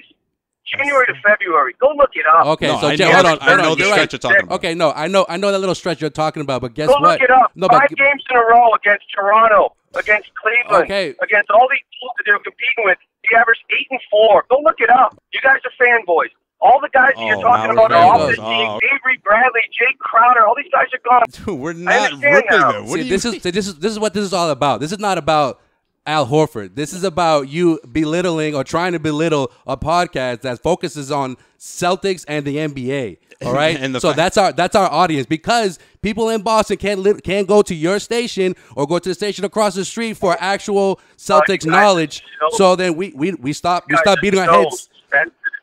January to February. Go look it up. Okay, so hold on. I know the stretch you're talking about. Okay, no, I know that little stretch you're talking about, but guess what? Go look it up. 5 games in a row against Toronto, against Cleveland, against all these teams that they're competing with. He averaged 8 and 4. Go look it up. You guys are fanboys. All the guys that you're talking about are off this team. Avery Bradley, Jake Crowder, all these guys are gone. Dude, we're not ripping them. This is what this is all about. This is not about Al Horford. This is about you belittling or trying to belittle a podcast that focuses on Celtics and the NBA. All right, so that's our audience, because people in Boston can't go to your station or go to the station across the street for actual Celtics knowledge. So then we stop beating our heads.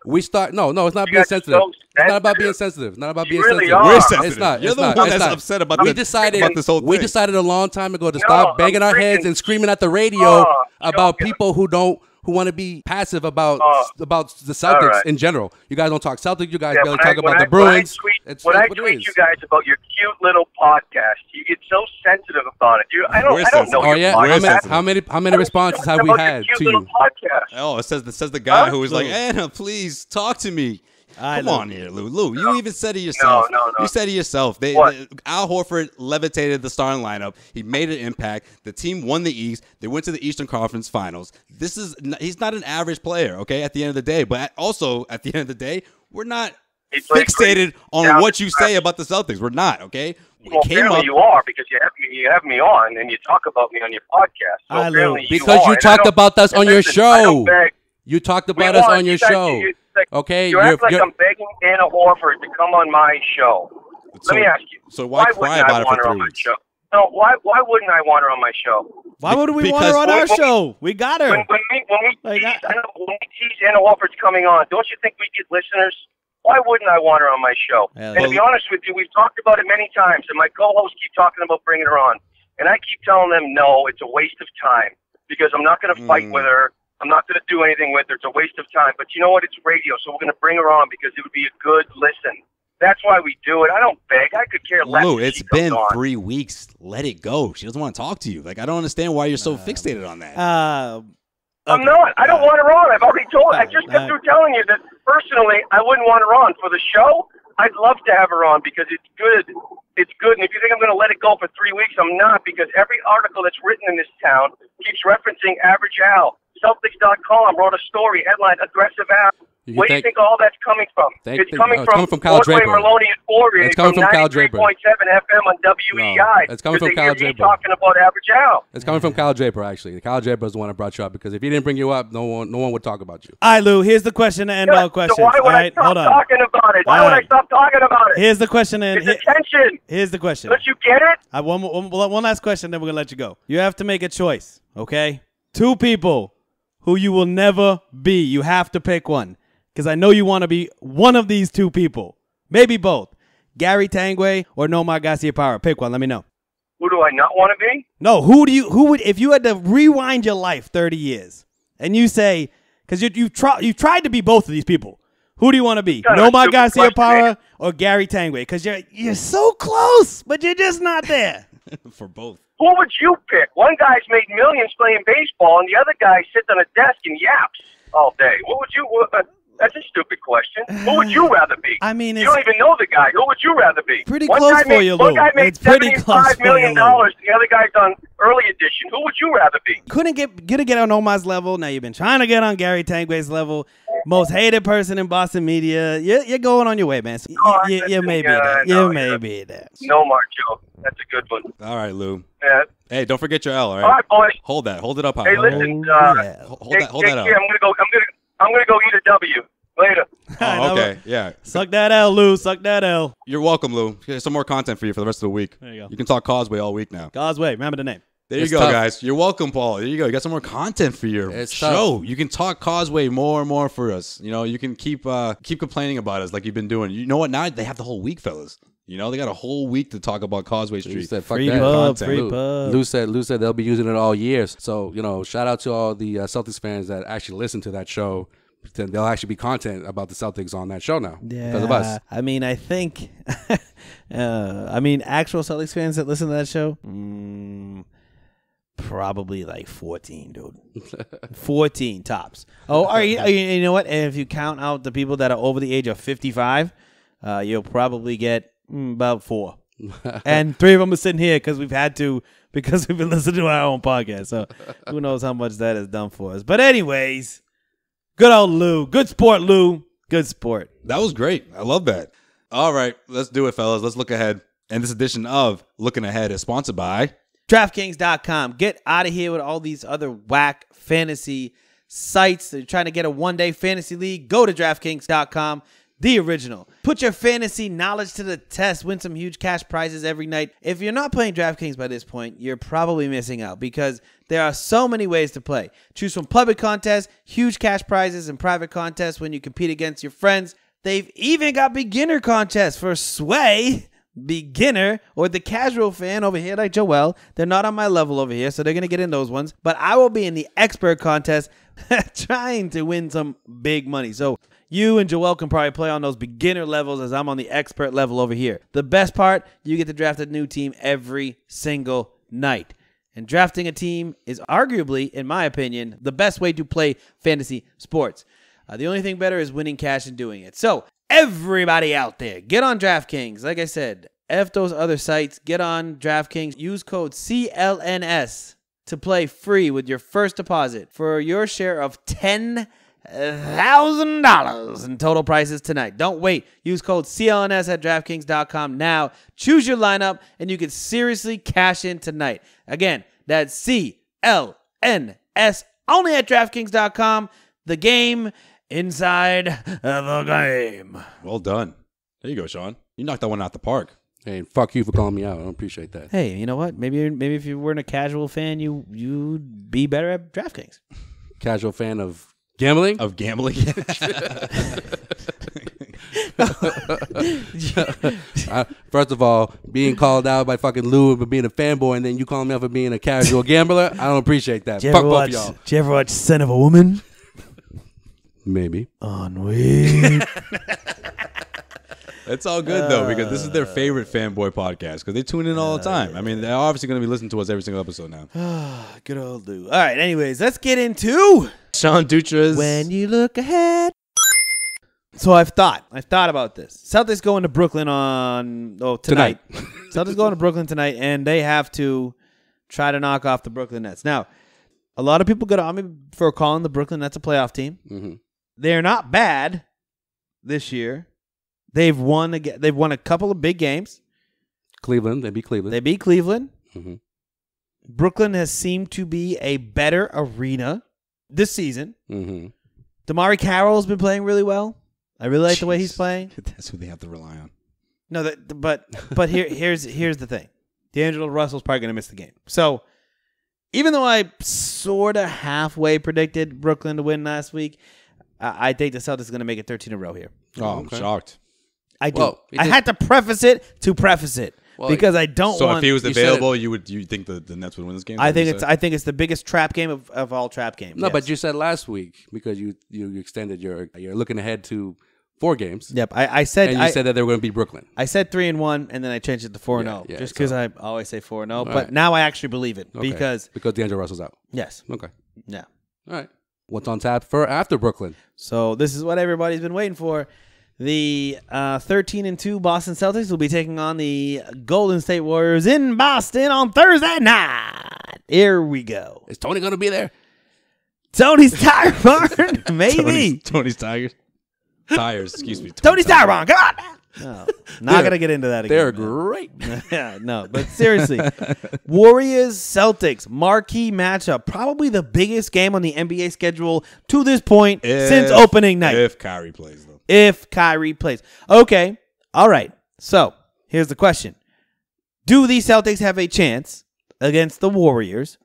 We start. No, it's not being sensitive. It's not about being sensitive. It's not about being sensitive. We're sensitive. It's not. You're the one that's upset about this whole thing. We decided a long time ago to stop banging our heads and screaming at the radio about people who want to be passive about the Celtics in general. You guys don't talk Celtics. You guys barely talk about the Bruins. When I tweet you guys about your cute little podcast, you get so sensitive about it. I don't know. Oh yeah. How many responses have we had to you? Oh, it says the guy who was like, Anna, please talk to me. Come on here, Lou. Lou, you even said it yourself. No. You said it yourself. Al Horford levitated the starting lineup. He made an impact. The team won the East. They went to the Eastern Conference Finals. He's not an average player, okay, at the end of the day. But also, at the end of the day, we're not fixated on what you say about the Celtics. We're not, okay? Apparently you are, because you have me on and you talk about me on your podcast. So apparently because you talked about us on your show. You talked about us on your show. Okay, you act like I'm begging Anna Horford to come on my show. Let me ask you. So why cry about it for 3 weeks? No, why wouldn't I want her on my show? Why would we want her on our show? We got her. When we tease Anna Horford's coming on, don't you think we get listeners? Why wouldn't I want her on my show? And to be honest with you, we've talked about it many times, and my co-hosts keep talking about bringing her on. And I keep telling them, no, it's a waste of time, because I'm not going to fight with her. I'm not going to do anything with her. It's a waste of time. But you know what? It's radio, so we're going to bring her on because it would be a good listen. That's why we do it. I don't beg. I could care less. Lou, it's been 3 weeks. Let it go. She doesn't want to talk to you. Like, I don't understand why you're so fixated on that. I'm not. I don't want her on. I've already told her. I just got through telling you that personally, I wouldn't want her on. For the show, I'd love to have her on because it's good. It's good. And if you think I'm going to let it go for 3 weeks, I'm not, because every article that's written in this town keeps referencing Average Al. Celtics.com wrote a story, headline, Aggressive Al. Where do you think all that's coming from? It's coming from Kyle Draper. Lou Merloni and Forey. It's coming from Kyle Draper. 93.7 FM on WEI. It's coming from Kyle Draper. Talking about Average Al. It's coming from Kyle Draper, actually. Kyle Draper is the one that brought you up, because if he didn't bring you up, no one would talk about you. All right, Lou, here's the question to end all questions. So why would I stop talking about it? Why would I stop talking about it? Here's the question. It's attention. Here's the question. Don't you get it? One last question, then we're going to let you go. You have to make a choice, okay? 2 people who you will never be. You have to pick one. Because I know you want to be one of these 2 people. Maybe both. Gary Tanguay or Nomar Garciaparra. Pick one. Let me know. Who do I not want to be? No, who would, if you had to rewind your life 30 years and you say, because you've tried to be both of these people. Who do you want to be? Nomar Garciaparra or Gary Tanguay? Because you're so close, but you're just not there. For both. Who would you pick? One guy's made millions playing baseball, and the other guy sits on a desk and yaps all day. What would you? That's a stupid question. Who would you rather be? I mean, you don't even know the guy. Who would you rather be? Pretty close for you, Lou. One guy made $75 million. The other guy's on early edition. Who would you rather be? Couldn't get on Omar's level. Now you've been trying to get on Gary Tanguay's level. Most hated person in Boston media. You're going on your way, man. So you may be there. You may be there. No, Mark Joe. That's a good one. All right, Lou. Yeah. Hey, don't forget your L. All right, all right, boys. Hold that. Hold it up high. Hey, listen. Hold that up. I'm gonna go eat a W. Later. Oh, okay. Yeah. Suck that L, Lou. Suck that L. You're welcome, Lou. Here's some more content for you for the rest of the week. There you go. You can talk Causeway all week now. Causeway. Remember the name. There you go, guys. You're welcome, Paul. There you go. You got some more content for your show. You can talk Causeway more and more for us. You know, you can keep complaining about us like you've been doing. You know what? Now they have the whole week, fellas. You know, they got a whole week to talk about Causeway Street. Said, fuck free that. pub, free pub. Lou said they'll be using it all year. So, you know, shout out to all the Celtics fans that actually listen to that show. There'll actually be content about the Celtics on that show now because of us. I mean, I think, actual Celtics fans that listen to that show, probably like 14, dude. 14 tops. Oh, you know what? And if you count out the people that are over the age of 55, you'll probably get about 4. And 3 of them are sitting here because we've been listening to our own podcast. So who knows how much that has done for us. But anyways, good old Lou. Good sport, Lou. Good sport. That was great. I love that. All right, let's do it, fellas. Let's look ahead. And this edition of Looking Ahead is sponsored by DraftKings.com. Get out of here with all these other whack fantasy sites. They're trying to get a one-day fantasy league. Go to DraftKings.com. The original. Put your fantasy knowledge to the test. Win some huge cash prizes every night. If you're not playing DraftKings by this point, you're probably missing out because there are so many ways to play. Choose from public contests, huge cash prizes, and private contests when you compete against your friends. They've even got beginner contests for Sway, beginner, or the casual fan over here like Joel. They're not on my level over here, so they're going to get in those ones. But I will be in the expert contest trying to win some big money. So you and Joel can probably play on those beginner levels as I'm on the expert level over here. The best part, you get to draft a new team every single night. And drafting a team is arguably, in my opinion, the best way to play fantasy sports. The only thing better is winning cash and doing it. So everybody out there, get on DraftKings. Like I said, F those other sites. Get on DraftKings. Use code CLNS to play free with your first deposit for your share of $10,000 in total prizes tonight. Don't wait. Use code CLNS at DraftKings.com now. Choose your lineup, and you can seriously cash in tonight. Again, that's CLNS only at DraftKings.com. The game inside the game. Well done. There you go, Sean. You knocked that one out the park. Hey, and fuck you for calling me out. I don't appreciate that. Hey, you know what? Maybe if you weren't a casual fan, you'd be better at DraftKings. Casual fan of gambling? Of gambling? First of all, being called out by fucking Lou for being a fanboy, and then you calling me out for being a casual gambler, I don't appreciate that. Fuck both of y'all. Did you ever watch Son of a Woman? Maybe. Ennui. It's all good, though, because this is their favorite fanboy podcast because they tune in all the time. I mean, they're obviously going to be listening to us every single episode now. Good old Lou. All right, anyways, let's get into Sean Dutra's When You Look Ahead. So I've thought about this. Celtics going to Brooklyn tonight. Celtics going to Brooklyn tonight, and they have to try to knock off the Brooklyn Nets. Now, a lot of people get on me for calling the Brooklyn Nets a playoff team. Mm-hmm. They're not bad this year. They've won a couple of big games. Cleveland, they beat Cleveland. They beat Cleveland. Mm-hmm. Brooklyn has seemed to be a better arena this season. Mm-hmm. Damari Carroll's been playing really well. I really like the way he's playing. That's who they have to rely on. No, but here's the thing. D'Angelo Russell's probably going to miss the game. So even though I sort of halfway predicted Brooklyn to win last week, I think the Celtics are going to make it 13 in a row here. Oh, I'm shocked. I do. Well, I had to preface it because I don't So want. if he was available, you think the Nets would win this game? I think it's the biggest trap game of all trap games. No, yes. but you said last week because you extended you're looking ahead to 4 games. Yep, I said. And you said that they were going to beat Brooklyn. I said 3-1, and then I changed it to 4-0, Yeah, just because so- I always say 4-0. But right. now I actually believe it Okay. because D'Angelo Russell's out. yes, Okay. yeah. All right. What's on tap for after Brooklyn? So this is what everybody's been waiting for. The 13-2 Boston Celtics will be taking on the Golden State Warriors in Boston on Thursday night. Here we go. Is Tony going to be there? Tony's Tire Barn, maybe. Tony's Tigers. Tires, excuse me. Tony's Tire Barn, come on. No, not going to get into that again. They're man. great. Yeah, no, but seriously, Warriors Celtics marquee matchup, probably the biggest game on the NBA schedule to this point since opening night. If Kyrie plays, though. If Kyrie plays, okay, all right. So here's the question: do the Celtics have a chance against the Warriors?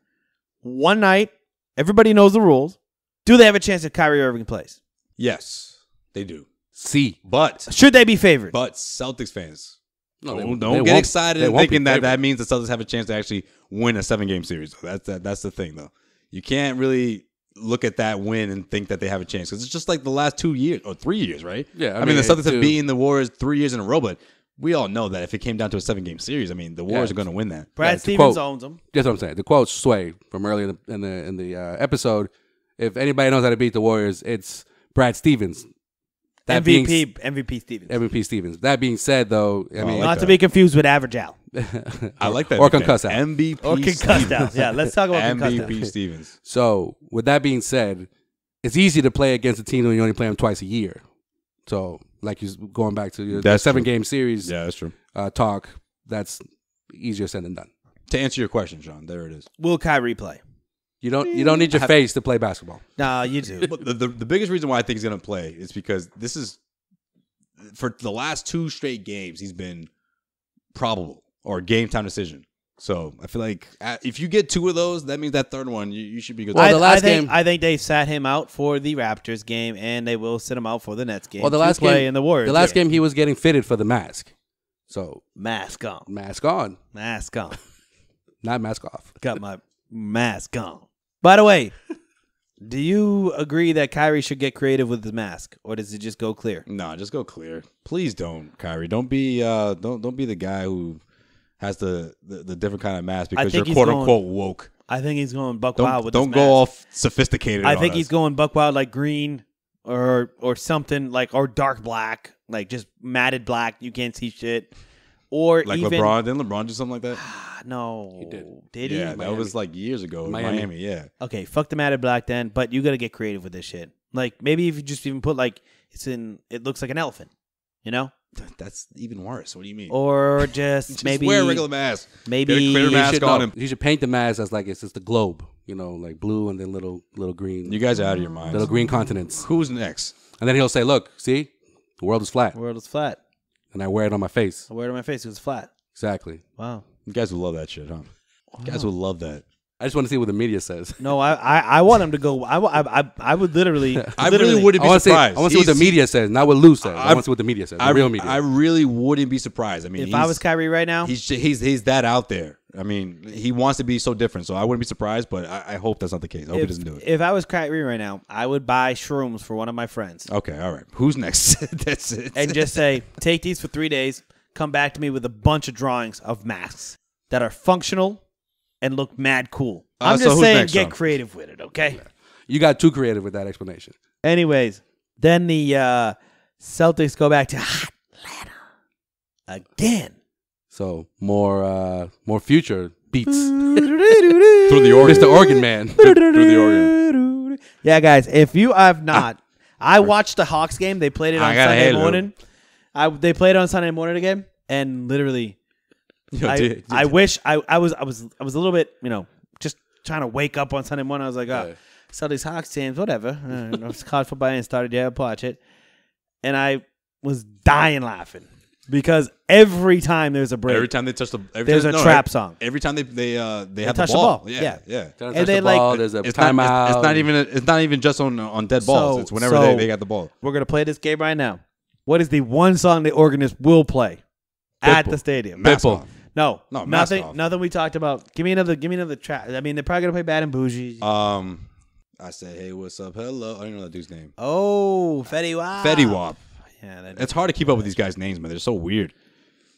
One night, everybody knows the rules. Do they have a chance if Kyrie Irving plays? Yes, they do. C. But Should they be favored? Celtics fans, No, don't they get won't- excited they and won't be thinking that favored. means the Celtics have a chance to actually win a 7-game series. That's the thing, though. You can't really look at that win and think that they have a chance because it's just like the last 2 years or 3 years, right? Yeah, I mean the Celtics have to- beaten the Warriors 3 years in a row, but we all know that if it came down to a 7-game series, I mean the Warriors are going to win that. Brad Yeah, to Stevens quote- owns them. That's what I'm saying. The quote Sway from earlier in the episode. If anybody knows how to beat the Warriors, it's Brad Stevens. That being MVP Stevens. MVP Stevens. That being said, though, I mean, Not to be confused with Average Al. I like that. Or nickname. Concuss Al. MVP Or Concussed Al. Yeah, let's talk about Concussed Al. MVP Stevens. So, with that being said, it's easy to play against a team when you only play them twice a year. So, like you going back to your That's 7-game series Yeah, that's true. talk, that's easier said than done. To answer your question, Sean, there it is. Will Kyrie play? You don't need your face to play basketball. Nah, you do. But the biggest reason why I think he's going to play is because this is for the last 2 straight games he's been probable or game time decision. So I feel like if you get 2 of those, that means that third one you should be good. Well, the last game- I think they sat him out for the Raptors game, and they will sit him out for the Nets game. Well, the to last play game in the Warriors. The last game he was getting fitted for the mask. So, mask on, mask on, mask on. not mask off. Got my mask on. By the way, do you agree that Kyrie should get creative with his mask, or does it just go clear? No, just go clear. Please don't, Kyrie. Don't be don't be the guy who has the different kind of mask because you're think he's quote going- unquote woke. I think he's going buck wild with Don't his go mask. all sophisticated. I on think us. he's going buck wild like green or something like, or dark black, like just matted black. You can't see shit. Or like even LeBron. Didn't LeBron do something like that? no, He did. Did he? Yeah, that was like years ago in Miami. Yeah. Okay, fuck the matted black then, but you got to get creative with this shit. Like maybe if you just even put like it looks like an elephant, you know? That's even worse. What do you mean? Or just maybe wear a regular mask. Maybe Get a clear mask should, on no, him. you should paint the mask as like it's just the globe, like blue and then little green, You guys are out of your minds. little green continents. Who's next? And then he'll say, "Look, see, the world is flat," the world is flat. and I wear it on my face. I wear it on my face. It was flat. Exactly. Wow. You guys would love that shit, huh? You guys would love that. I just want to see what the media says. No, I want him to go. I would literally. I really wouldn't I be want to see. surprised. I want to see what the media says, not what Lou says. I I- want to see what the media says. The real media. I really wouldn't be surprised. I mean, If I was Kyrie right now, he's that out there. I mean, he wants to be so different, so I wouldn't be surprised, but I hope that's not the case. I hope he doesn't do it. If I was Kyrie right now, I would buy shrooms for one of my friends. Okay, all right. Who's next? That's it. And just say, take these for 3 days, come back to me with a bunch of drawings of masks that are functional and look mad cool. I'm so just who's saying, next, get Sean? creative with it, okay? You got too creative with that explanation. Anyways, then the Celtics go back to Atlanta again. So more future beats. Through the organ. Mr. Organ Man. Through the organ. Yeah, guys, if you have not, I watched the Hawks game. They played it on Sunday morning. They played it on Sunday morning again, and literally, I wish I was a little bit, just trying to wake up on Sunday morning. I was like, Celtics Hawks games, whatever. College football ain't started yet. I'll watch it, and I was dying laughing. Because every time there's a break, Every time they touch there's a trap song. Every time they have touch the ball. Yeah. And they There's a timeout. It's not even just on dead balls. It's whenever they got the ball. We're gonna play this game right now. What is the one song the organist will play at the stadium? Mask Off. No, Mask Off. nothing we talked about. Give me another track. I mean, they're probably gonna play Bad and Bougie. I said, hey, what's up? Hello. I don't know that dude's name. Oh, Fetty Wap. Fetty Wap. Yeah, it's hard to keep up with these guys' names, man. They're so weird.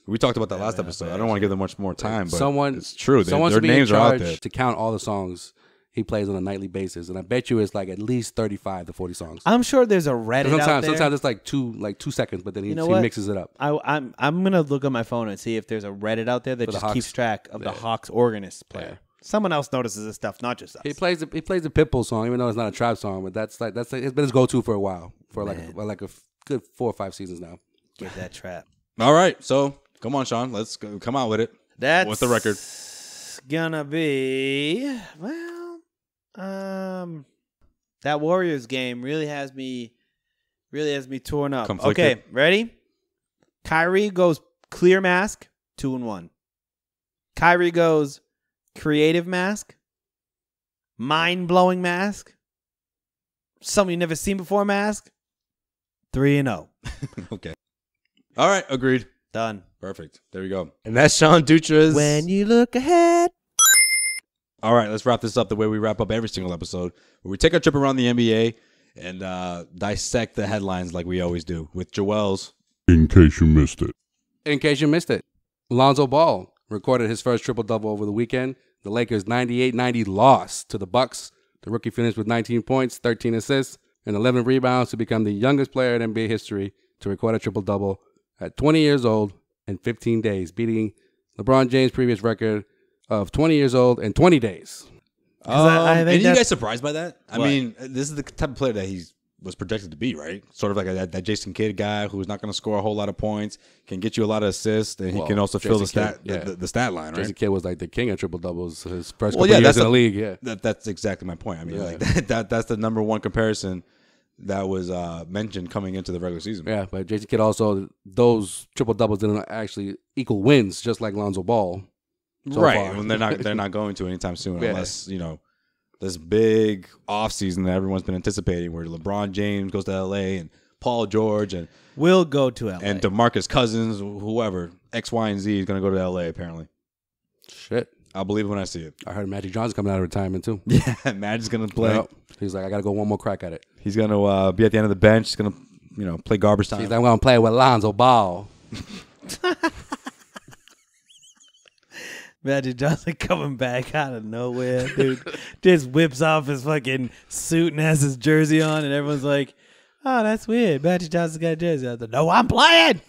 We talked about that last episode. I don't want to give them much more time, but it's true. Their names are out there. To count all the songs he plays on a nightly basis, and I bet you it's like at least 35 to 40 songs. I'm sure there's a Reddit out there. Sometimes it's like 2 seconds, but then he mixes it up. I'm gonna look on my phone and see if there's a Reddit out there that just keeps track of the Hawks organist player. Yeah. Someone else notices this stuff, not just us. He plays the Pitbull song, even though it's not a trap song, but that's it's been his go-to for a while, for like a good 4 or 5 seasons now. Get that trap. All right, so come on, Sean. Let's go, come out with it. What's the record? Gonna be that Warriors game really has me torn up. Conflicted. Okay, ready? Kyrie goes clear mask, 2-1. Kyrie goes creative mask, mind blowing mask, something you never seen before mask. 3-0. Okay. All right. Agreed. Done. Perfect. There we go. And that's Sean Dutra's When You Look Ahead. All right. Let's wrap this up the way we wrap up every single episode, where we take a trip around the NBA and dissect the headlines like we always do with Joel's. In case you missed it. Lonzo Ball recorded his first triple-double over the weekend. The Lakers' 98-90 loss to the Bucks. The rookie finished with 19 points, 13 assists, and 11 rebounds to become the youngest player in NBA history to record a triple-double at 20 years old and 15 days, beating LeBron James' previous record of 20 years old and 20 days. And you guys surprised by that? I mean, this is the type of player that he was projected to be, right? Sort of like that Jason Kidd guy who's not going to score a whole lot of points, can get you a lot of assists, and he can also fill the stat line, right? Jason Kidd was like the king of triple-doubles his first couple years in the league. Yeah, that's exactly my point. I mean, like that's the number one comparison that was mentioned coming into the regular season. Yeah, but Jason Kidd also, those triple-doubles didn't actually equal wins, just like Lonzo Ball. Right, and they're not going to anytime soon unless, this big offseason that everyone's been anticipating where LeBron James goes to L.A. and Paul George and will go to L.A. and DeMarcus Cousins, whoever, X, Y, and Z is going to go to L.A. apparently. Shit. I'll believe it when I see it. I heard Magic Johnson's coming out of retirement too. Yeah, Magic's going to play. He's like, I got to go one more crack at it. He's going to be at the end of the bench. He's going to, play garbage time. He's like, I'm going to play with Lonzo Ball. Magic Johnson coming back out of nowhere, dude. Just whips off his fucking suit and has his jersey on, and everyone's like, oh, that's weird. Magic Johnson's got a jersey on. No, I'm playing.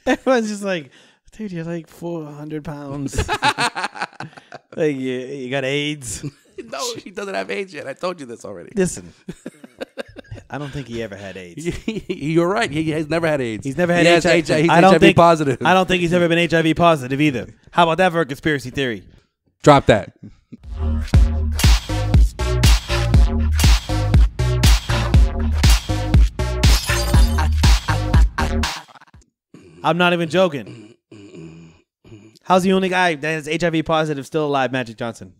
Everyone's just like, dude, you're like 400 pounds. Like, you got AIDS. No, he doesn't have AIDS yet. I told you this already. Listen. I don't think he ever had AIDS. You're right. He has never had AIDS. He's never had HIV. He's HIV positive. I don't think he's ever been HIV positive either. How about that for a conspiracy theory? Drop that. I'm not even joking. How's the only guy that is HIV positive still alive, Magic Johnson?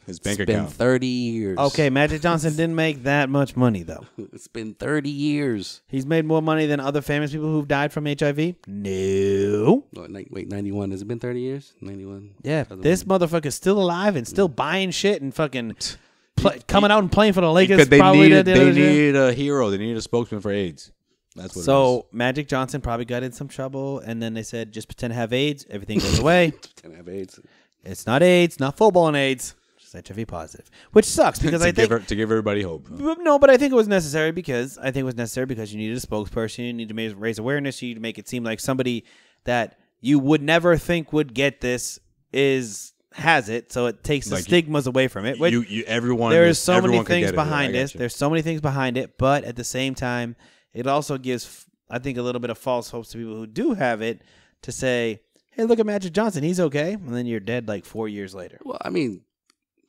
His bank It's been account. 30 years. Okay, Magic Johnson didn't make that much money, though. It's been 30 years. He's made more money than other famous people who've died from HIV? No. Oh, wait, 91. Has it been 30 years? 91. Yeah, this motherfucker's still alive and still buying shit and fucking coming out and playing for the Lakers. Because they probably need a hero. They need a spokesman for AIDS. That's what it is. So Magic Johnson probably got in some trouble, and then they said, just pretend to have AIDS. Everything goes away. Pretend to have AIDS. It's not AIDS, not full-blown AIDS. Just HIV positive, which sucks because to I think give everybody hope. no, but I think it was necessary because you needed a spokesperson. You need to raise awareness. You need to make it seem like somebody that you would never think would get this has it. So it takes the stigmas away from it. There's so many things behind this. There's so many things behind it, but at the same time, it also gives, I think, a little bit of false hopes to people who do have it to say, hey, look at Magic Johnson. He's okay. And then you're dead like 4 years later. Well, I mean,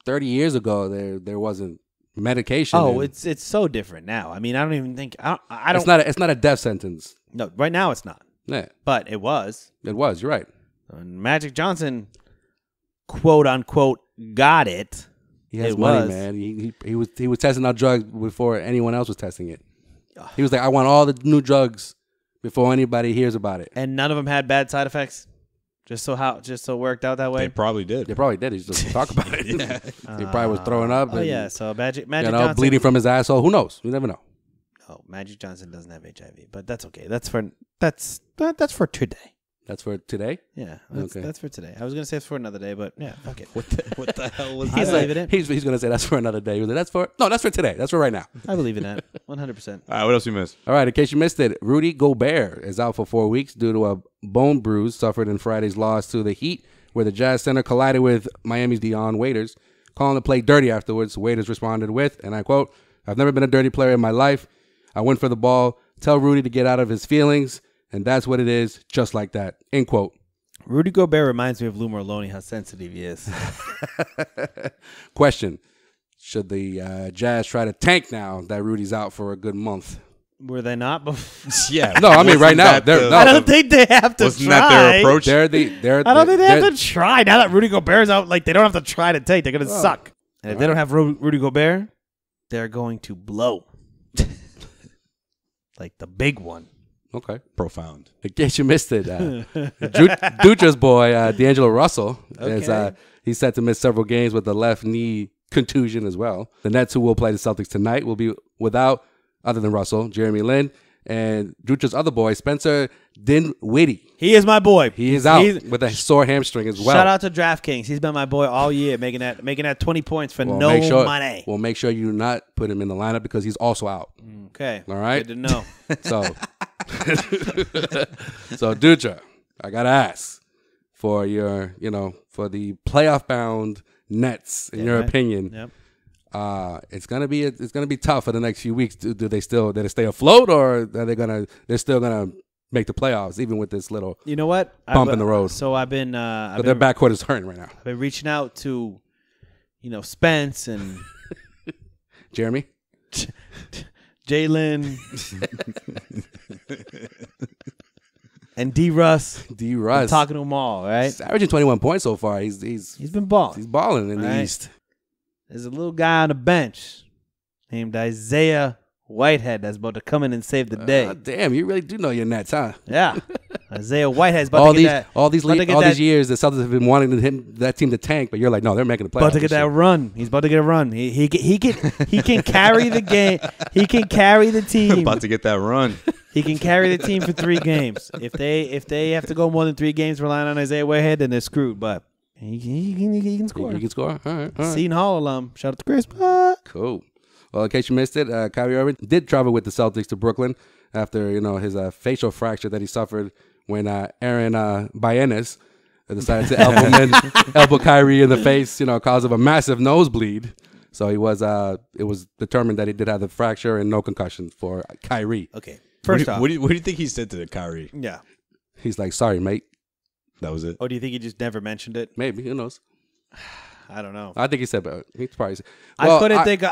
30 years ago, there wasn't medication. Oh, it's so different now. I mean, I don't even think I don't. It's not a death sentence. No, right now it's not. Yeah, but it was. It was. You're right. And Magic Johnson, quote unquote, got it. He has money, man. He was testing out drugs before anyone else was testing it. He was like, I want all the new drugs before anybody hears about it. And none of them had bad side effects. Just so it worked out that way. They probably did. They probably did. He just doesn't talk about it. Yeah. He probably was throwing up. Oh yeah. So Magic Johnson bleeding from his asshole. Who knows? You never know. Oh, Magic Johnson doesn't have HIV, but that's okay. That's for today. That's for today? Yeah, that's for today. I was gonna say it's for another day, but yeah, fuck it. What the hell was I believe in it. He's gonna say that's for another day. That's for today. That's for right now. I believe in that 100%. All right, what else you missed? All right, in case you missed it, Rudy Gobert is out for 4 weeks due to a bone bruise suffered in Friday's loss to the Heat, where the Jazz center collided with Miami's Dion Waiters, calling the play dirty afterwards. Waiters responded with, and I quote, "I've never been a dirty player in my life. I went for the ball. Tell Rudy to get out of his feelings, and that's what it is, just like that." End quote. Rudy Gobert reminds me of Lou Merloni, how sensitive he is. Question: should the Jazz try to tank now that Rudy's out for a good month? Were they not before? Yeah. No, I mean right now. I don't think they have to wasn't try. that their approach? I don't think they have to try. Now that Rudy Gobert's out, like they don't have to try to take. They're going to suck. And if they don't have Rudy Gobert, they're going to blow. Like the big one. Okay. Profound. In case you missed it, Dutra's boy, D'Angelo Russell, he's set to miss several games with the left knee contusion as well. The Nets, who will play the Celtics tonight, will be without, other than Russell, Jeremy Lin, and Dutra's other boy, Spencer Dinwiddie. He is my boy. He is out with a sore hamstring as well. Shout out to DraftKings. He's been my boy all year, making that 20 points for money. We'll make sure you not put him in the lineup because he's also out. Okay. All right. Good to know. So Dutra, I gotta ask for your, for the playoff bound Nets, in your opinion. Yep. It's gonna be tough for the next few weeks. Do they stay afloat, or are they're still gonna make the playoffs even with this little bump in the road? So I've been their backcourt is hurting right now. I've been reaching out to Spence and Jeremy, Jalen, and D Russ. I'm talking to them all, right? He's averaging 21 points so far. He's been balling. He's balling in the East. There's a little guy on the bench named Isaiah Whitehead that's about to come in and save the day. Damn, you really do know your Nets, huh? Yeah. Isaiah Whitehead's about to get that. All these years, the Celtics have been wanting that team to tank, but you're like, no, they're making the playoffs. About to get that run. He's about to get a run. He can carry the game. He can carry the team. About to get that run. He can carry the team for 3 games. If they have to go more than 3 games relying on Isaiah Whitehead, then they're screwed. But he can score. He can score. All right. Seton Hall alum. Shout out to Chris. Cool. Well, in case you missed it, Kyrie Irving did travel with the Celtics to Brooklyn after his facial fracture that he suffered when Aaron Bayenes decided to elbow Kyrie in the face, cause of a massive nosebleed. So it was determined that he did have the fracture and no concussion for Kyrie. Okay. First off, what do you think he said to Kyrie? Yeah. He's like, sorry, mate. That was it. Oh, do you think he just never mentioned it? Maybe. Who knows? I don't know. I think he said, but he probably said. Well, I couldn't think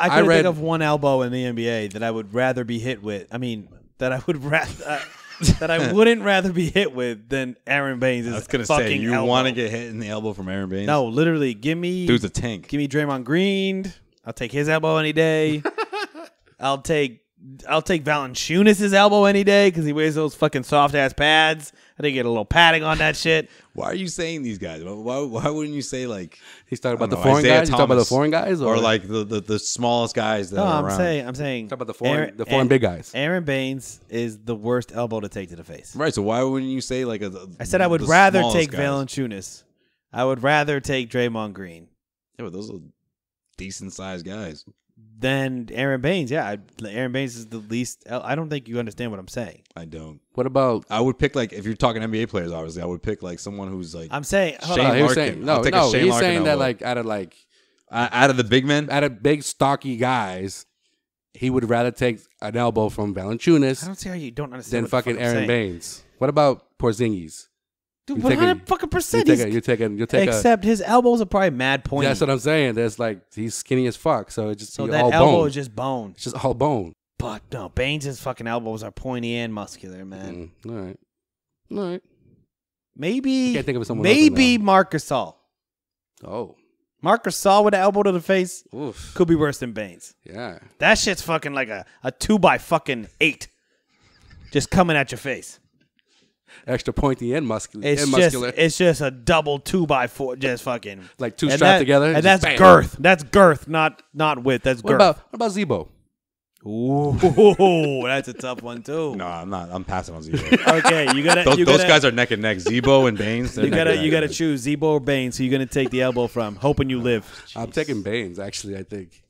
of one elbow in the NBA that I would rather be hit with. I mean, that I would rather. that I wouldn't rather be hit with than Aaron Baines' I was gonna fucking say you elbow. want to get hit in the elbow from Aaron Baines? No, literally, give me dude's a tank. Give me Draymond Green. I'll take his elbow any day. I'll take Valanciunas' elbow any day because he wears those fucking soft ass pads. I think get a little padding on that shit. Why are you saying these guys? Why wouldn't you say like he's talking about the know, foreign Isaiah guys? He's talking about the foreign guys, or like the smallest guys that are around? I'm saying talking about the foreign big guys. Aaron Baines is the worst elbow to take to the face. Right. So why wouldn't you say like I said I would rather take guys? Valanciunas. I would rather take Draymond Green. Yeah, but those are decent sized guys. Then Aaron Baines, yeah. Aaron Baines is the least. I don't think you understand what I'm saying. I don't. What about? I would pick like if you're talking NBA players, obviously, I would pick like someone who's like. I'm saying. Hold Shane on. He's Larkin. saying, I'll take a Shane he's Larkin saying that elbow. like out of the big men, out of big stocky guys, he would rather take an elbow from Valanciunas I don't see how you don't understand than what the fucking fuck I'm Aaron saying. Baines. What about Porzingis? Dude, You take a- 100%. You take a. Except his elbows are probably mad pointy. That's what I'm saying. There's like he's skinny as fuck, so it's just so all that elbow bone. is just bone. It's just all bone. But no, Baines' fucking elbows are pointy and muscular, man. All right. Maybe. Can't think of someone else Maybe now. Marc Gasol. Oh, Marc Gasol with an elbow to the face oof. could be worse than Baines. Yeah. That shit's fucking like a 2x8, just coming at your face. Extra pointy and muscular. It's just a double 2x4, just fucking Like two and strapped that- together. and just that's bam. girth. That's girth, not width. That's What girth. about Zebo? Ooh, that's a tough one too. no, I'm not. I'm passing on Zebo. Okay, you gotta. those guys are neck and neck. Zebo and Baines. You gotta choose Zebo or Baines. So you're gonna take the elbow from. Hoping you live. I'm taking Baines, actually, I think.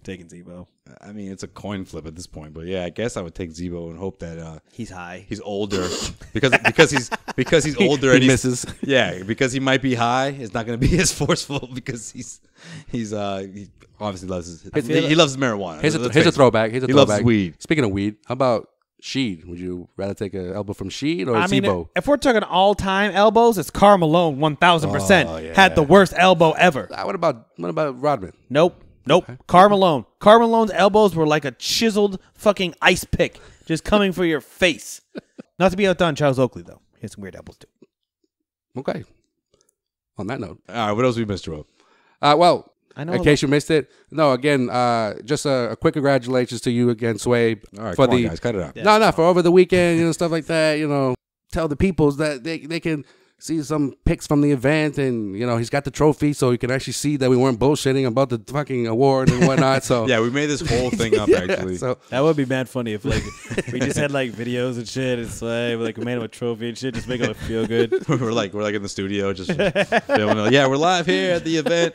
Taking Zebo. I mean, it's a coin flip at this point, but yeah, I guess I would take Zebo and hope that He's high. he's older because he's older and He he's, misses. Yeah, because he might be high. It's not going to be as forceful because he obviously loves he loves marijuana. Here's Let's a face it. throwback. Here's a He throwback. loves weed. Speaking of weed, how about Sheed? Would you rather take an elbow from Sheed or I mean, Zebo? if we're talking all-time elbows, it's Karl Malone, 1,000%. Oh, yeah. Had the worst elbow ever. What about Rodman? Nope. Karl Malone. Karl Malone's elbows were like a chiseled fucking ice pick, just coming for your face. Not to be outdone, Charles Oakley though. He has some weird elbows too. Okay. On that note, All right, what else we missed, Joe? well, I know in case you missed it, no. Again, just a quick congratulations to you again, Sway. All right, for come on, the guys, cut it out. no, for over the weekend, stuff like that. Tell the peoples that they can see some pics from the event, and he's got the trophy, so he can actually see that we weren't bullshitting about the fucking award and whatnot. So Yeah, we made this whole thing up actually. so That would be mad funny if like we just had like videos and shit. It's like we made him a trophy and shit, just make him feel good. we're like in the studio just filming. Like, yeah, we're live here at the event.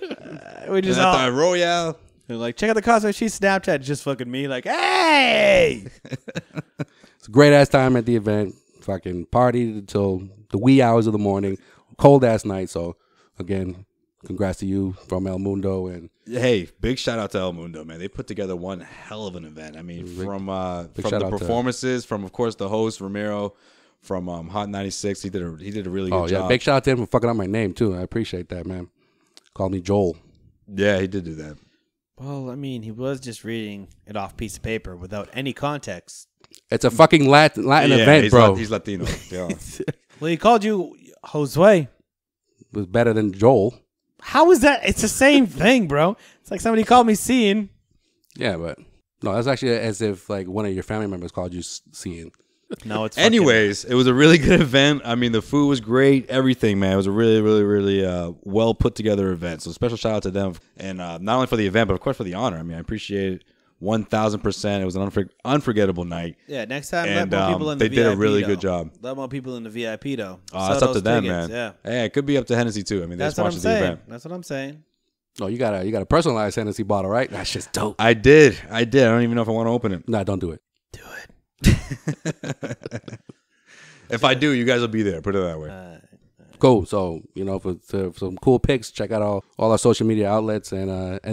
We just at all the Royale. like check out the Causeway Street Snapchat. Just fucking me like, hey. it's a great ass time at the event. Fucking partied until the wee hours of the morning. Cold ass night. So again, congrats to you from El Mundo. And Hey, big shout out to El Mundo, man. They put together one hell of an event. I mean, from shout the out to- performances, from of course the host Ramiro, from Hot 96. He did a really good job. big shout out to him for fucking up my name too. I appreciate that, man. Called me Joel. Yeah, he did do that. Well, I mean, he was just reading it off piece of paper without any context. It's a fucking Latin event, he's bro. He's Latino. Yeah. Well, he called you Josue. It was better than Joel. How is that? It's the same thing, bro. It's like somebody called me Cian. Yeah, but no, that's actually as if like one of your family members called you Cian. No, it's fucking- Anyways, it was a really good event. I mean, the food was great. Everything, man. It was a really, really, really well put together event. So special shout out to them, and not only for the event, but of course for the honor. I mean, I appreciate it 1,000%. It was an unforgettable night. Yeah, next time And let more people in the they VIP. did a really though. good job. Let more people in the VIP though. It's Sell up to those them, tickets, man. Yeah, Hey, it could be up to Hennessy too. I mean, they that's what I'm sponsored the saying. event. That's what I'm saying. No, you got a personalized Hennessy bottle, right? That's just dope. I did. I don't even know if I want to open it. Nah, don't do it. Do it. If I do, you guys will be there. Put it that way. Cool. So for some cool pics, check out all our social media outlets, and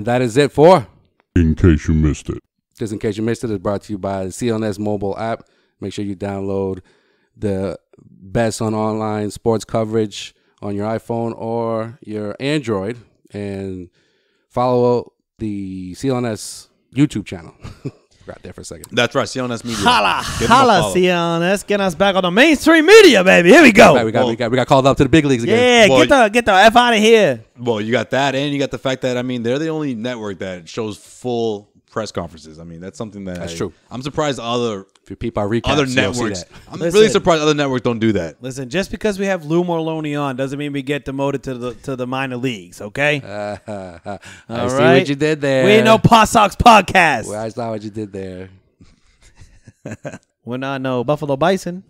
that is it for. In case you missed it. Just in case you missed it, it's brought to you by the CLNS mobile app. Make sure you download the best on online sports coverage on your iPhone or your Android, and follow the CLNS YouTube channel. Right there for a second. That's right. CLNS Media. Holla, Give them a holla, follow. CLNS. Get us back on the mainstream media, baby. Here we go. Right, we got called up to the big leagues again. Yeah, Well, get the F out of here. Well, you got that, and you got the fact that, I mean, they're the only network that shows full press conferences. I mean, that's something that true. I'm surprised other If you peep our recaps, other you'll see networks. that. I'm Listen. really surprised other networks don't do that. Listen, just because we have Lou Merloni on doesn't mean we get demoted to the minor leagues, okay? I All see right. what you did there. We ain't no Paw Sox podcast. Well, I saw what you did there. We're not no Buffalo Bison.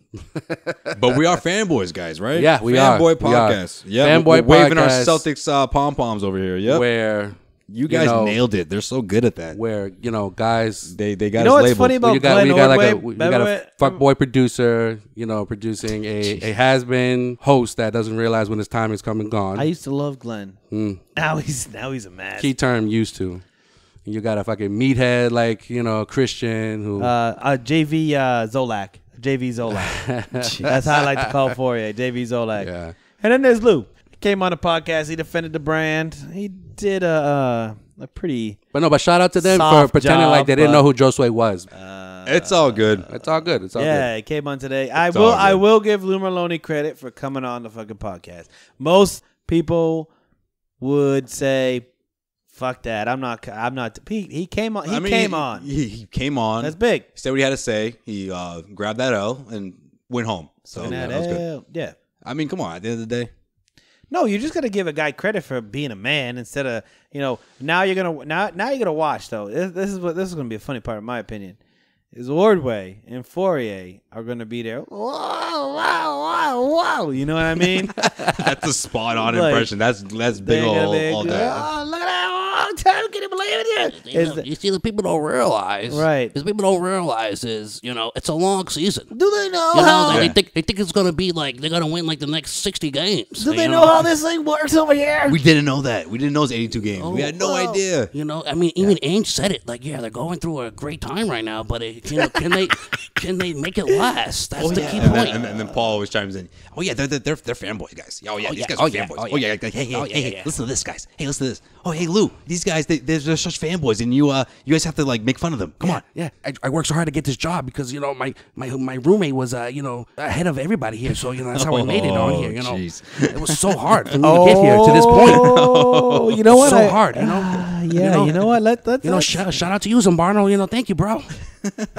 But we are fanboys, guys, right? Yeah, we are. Fanboy We are. podcast. Yeah, Fanboy we're waving our podcast. Celtics pom poms over here. Yep. Where you guys know, nailed it. They're so good at that. where guys. They got You know us what's labeled. funny about You got Glenn Ordway? you got a fuckboy producer, producing a has-been host that doesn't realize when his time is come and gone. I used to love Glenn. Now he's a mess. Key term used to. You got a fucking meathead like Christian who JV Zolak. JV Zolak. That's how I like to call Fourier. JV Zolak. Yeah. And then there's Lou. He came on the podcast. He defended the brand. He did a pretty. But shout out to them for Soft pretending like they didn't job, know who Josue was. It's all good. It's all good. It's all Yeah, good. he came on today. all good. I will give Lou Merloni credit for coming on the fucking podcast. Most people would say, "Fuck that! I'm not." He came on. He came on. He came on. That's big. He said what he had to say. He grabbed that L and went home. So And yeah, that that was good. L- yeah. I mean, come on. At the end of the day, No, you just gotta give a guy credit for being a man instead of now you're gonna watch though. This is gonna be a funny part in my opinion. Is Ordway and Fourier are gonna be there. Wow. You know what I mean? that's a spot on Like, impression. That's big They're ol' gonna be, all day. oh, look at that! Oh, Tim, can you believe it? You see, the people don't realize. Right. Because people don't realize is, it's a long season. Do they know You know, how? they think it's going to be like, they're going to win like the next 60 games. Do they know how this thing works over here? We didn't know that. We didn't know it was 82 games. we had no idea. I mean, even Ainge said it. Like, yeah, they're going through a great time right now, but can they make it last? That's the key point. And then Paul always chimes in. Oh yeah, they're fanboys, guys. Oh yeah, these guys are fanboys. Oh yeah, hey, listen to this, guys. Hey, listen to this. Oh hey, Lou, these guys, they're such fanboys, and you guys have to like make fun of them. Come on. Yeah, I worked so hard to get this job because my roommate was ahead of everybody here, so that's how I made it on here. jeez. It was so hard for me to get here to this point. Oh, you know what? So hard, Yeah, you know what? Let's shout out to you, Zimbardo. Thank you, bro.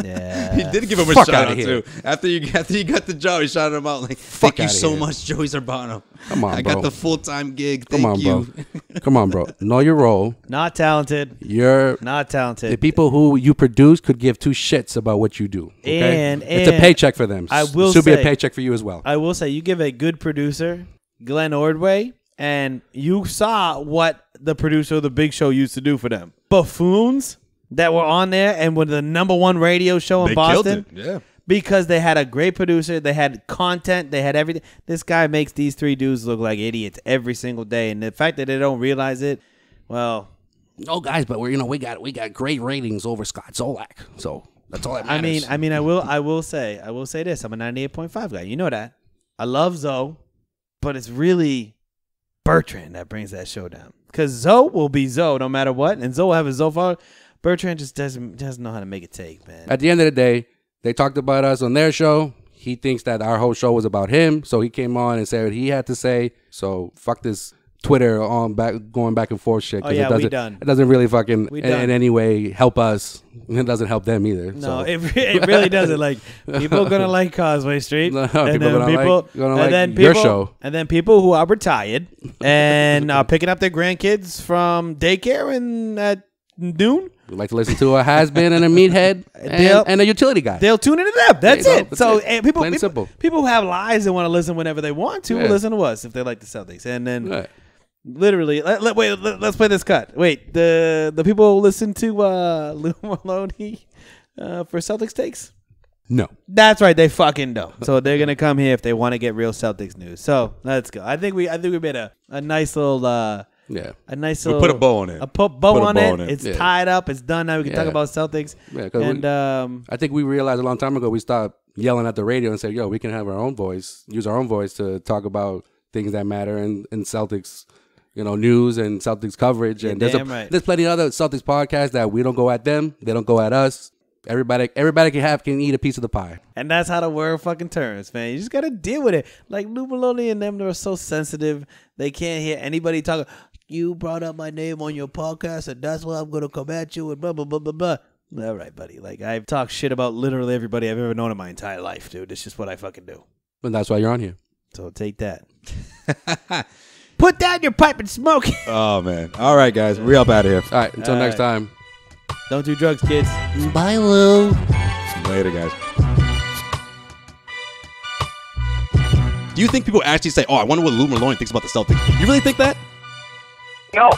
yeah. He did give him a Fuck shout outta out here. too. After you got the job, he shouted him out like, "Thank you outta so here. much, Joey Zarbano. Come on, I bro. got the full-time gig. Come Thank on, you." bro. Come on, bro. Know your role. Not talented. You're Not talented. the people who you produce could give two shits about what you do. Okay? And- it's a paycheck for them. I will Should be a say- paycheck for you as well. I will say, you give a good producer, Glenn Ordway, and you saw what the producer of The Big Show used to do for them. Buffoons that were on there and were the #1 radio show in They Boston. killed it. Yeah. Because they had a great producer, they had content, they had everything. This guy makes these three dudes look like idiots every single day, and the fact that they don't realize it, well, No, guys, but we got great ratings over Scott Zolak, so that's all that matters. I will say this. I'm a 98.5 guy. You know that. I love Zoe, but it's really Bertrand that brings that show down. Because Zoe will be Zoe no matter what, and Zoe will have a Zoe follower. Bertrand just doesn't know how to make it take, man. At the end of the day, they talked about us on their show. He thinks that our whole show was about him, so he came on and said what he had to say. So fuck this Twitter going back and forth shit. 'Cause Oh, yeah, it doesn't, we done. It doesn't really fucking We in done. any way help us. It doesn't help them either. No, so. it really doesn't. Like, people are gonna like Causeway Street, No, and people then gonna like your show. and then people who are retired and are picking up their grandkids from daycare and at noon, We like to listen to a has-been and a meathead They'll- and a utility guy. they'll tune into them. That's There you go. it. That's So it. and people, Plain and people, simple. people who have lives and want to listen whenever they want to will Yeah. listen to us if they like the Celtics. And then Right. literally, let's play this cut. Wait, the people listen to Lou Merloni for Celtics takes. No. That's right, they fucking don't. So they're gonna come here if they want to get real Celtics news. So let's go. I think we made a nice little Yeah. a nice We little put a bow on it. a bow Put a on bow it. on it. It's Yeah. tied up. It's done. Now we can talk Yeah. about Celtics. Yeah, 'cause And I think we realized a long time ago we stopped yelling at the radio and said, yo, we can have our own voice, use our own voice to talk about things that matter in Celtics, news and Celtics coverage. You're And damn right. there's plenty of other Celtics podcasts that we don't go at them. They don't go at us. Everybody can eat a piece of the pie. And that's how the world fucking turns, man. You just gotta deal with it. Like Lou Merloni and them, they're so sensitive. They can't hear anybody talking. You brought up my name on your podcast, and that's why I'm gonna come at you and blah blah blah blah blah. All right, buddy. Like I've talked shit about literally everybody I've ever known in my entire life, dude. It's just what I fucking do. And that's why you're on here. So take that. Put down your pipe and smoke it. Oh man. All right, guys. We up out of here. All right. Until next time. Don't do drugs, kids. Bye, Lou. Later, guys. Do you think people actually say, "Oh, I wonder what Lou Merloni thinks about the Celtics"? You really think that? No.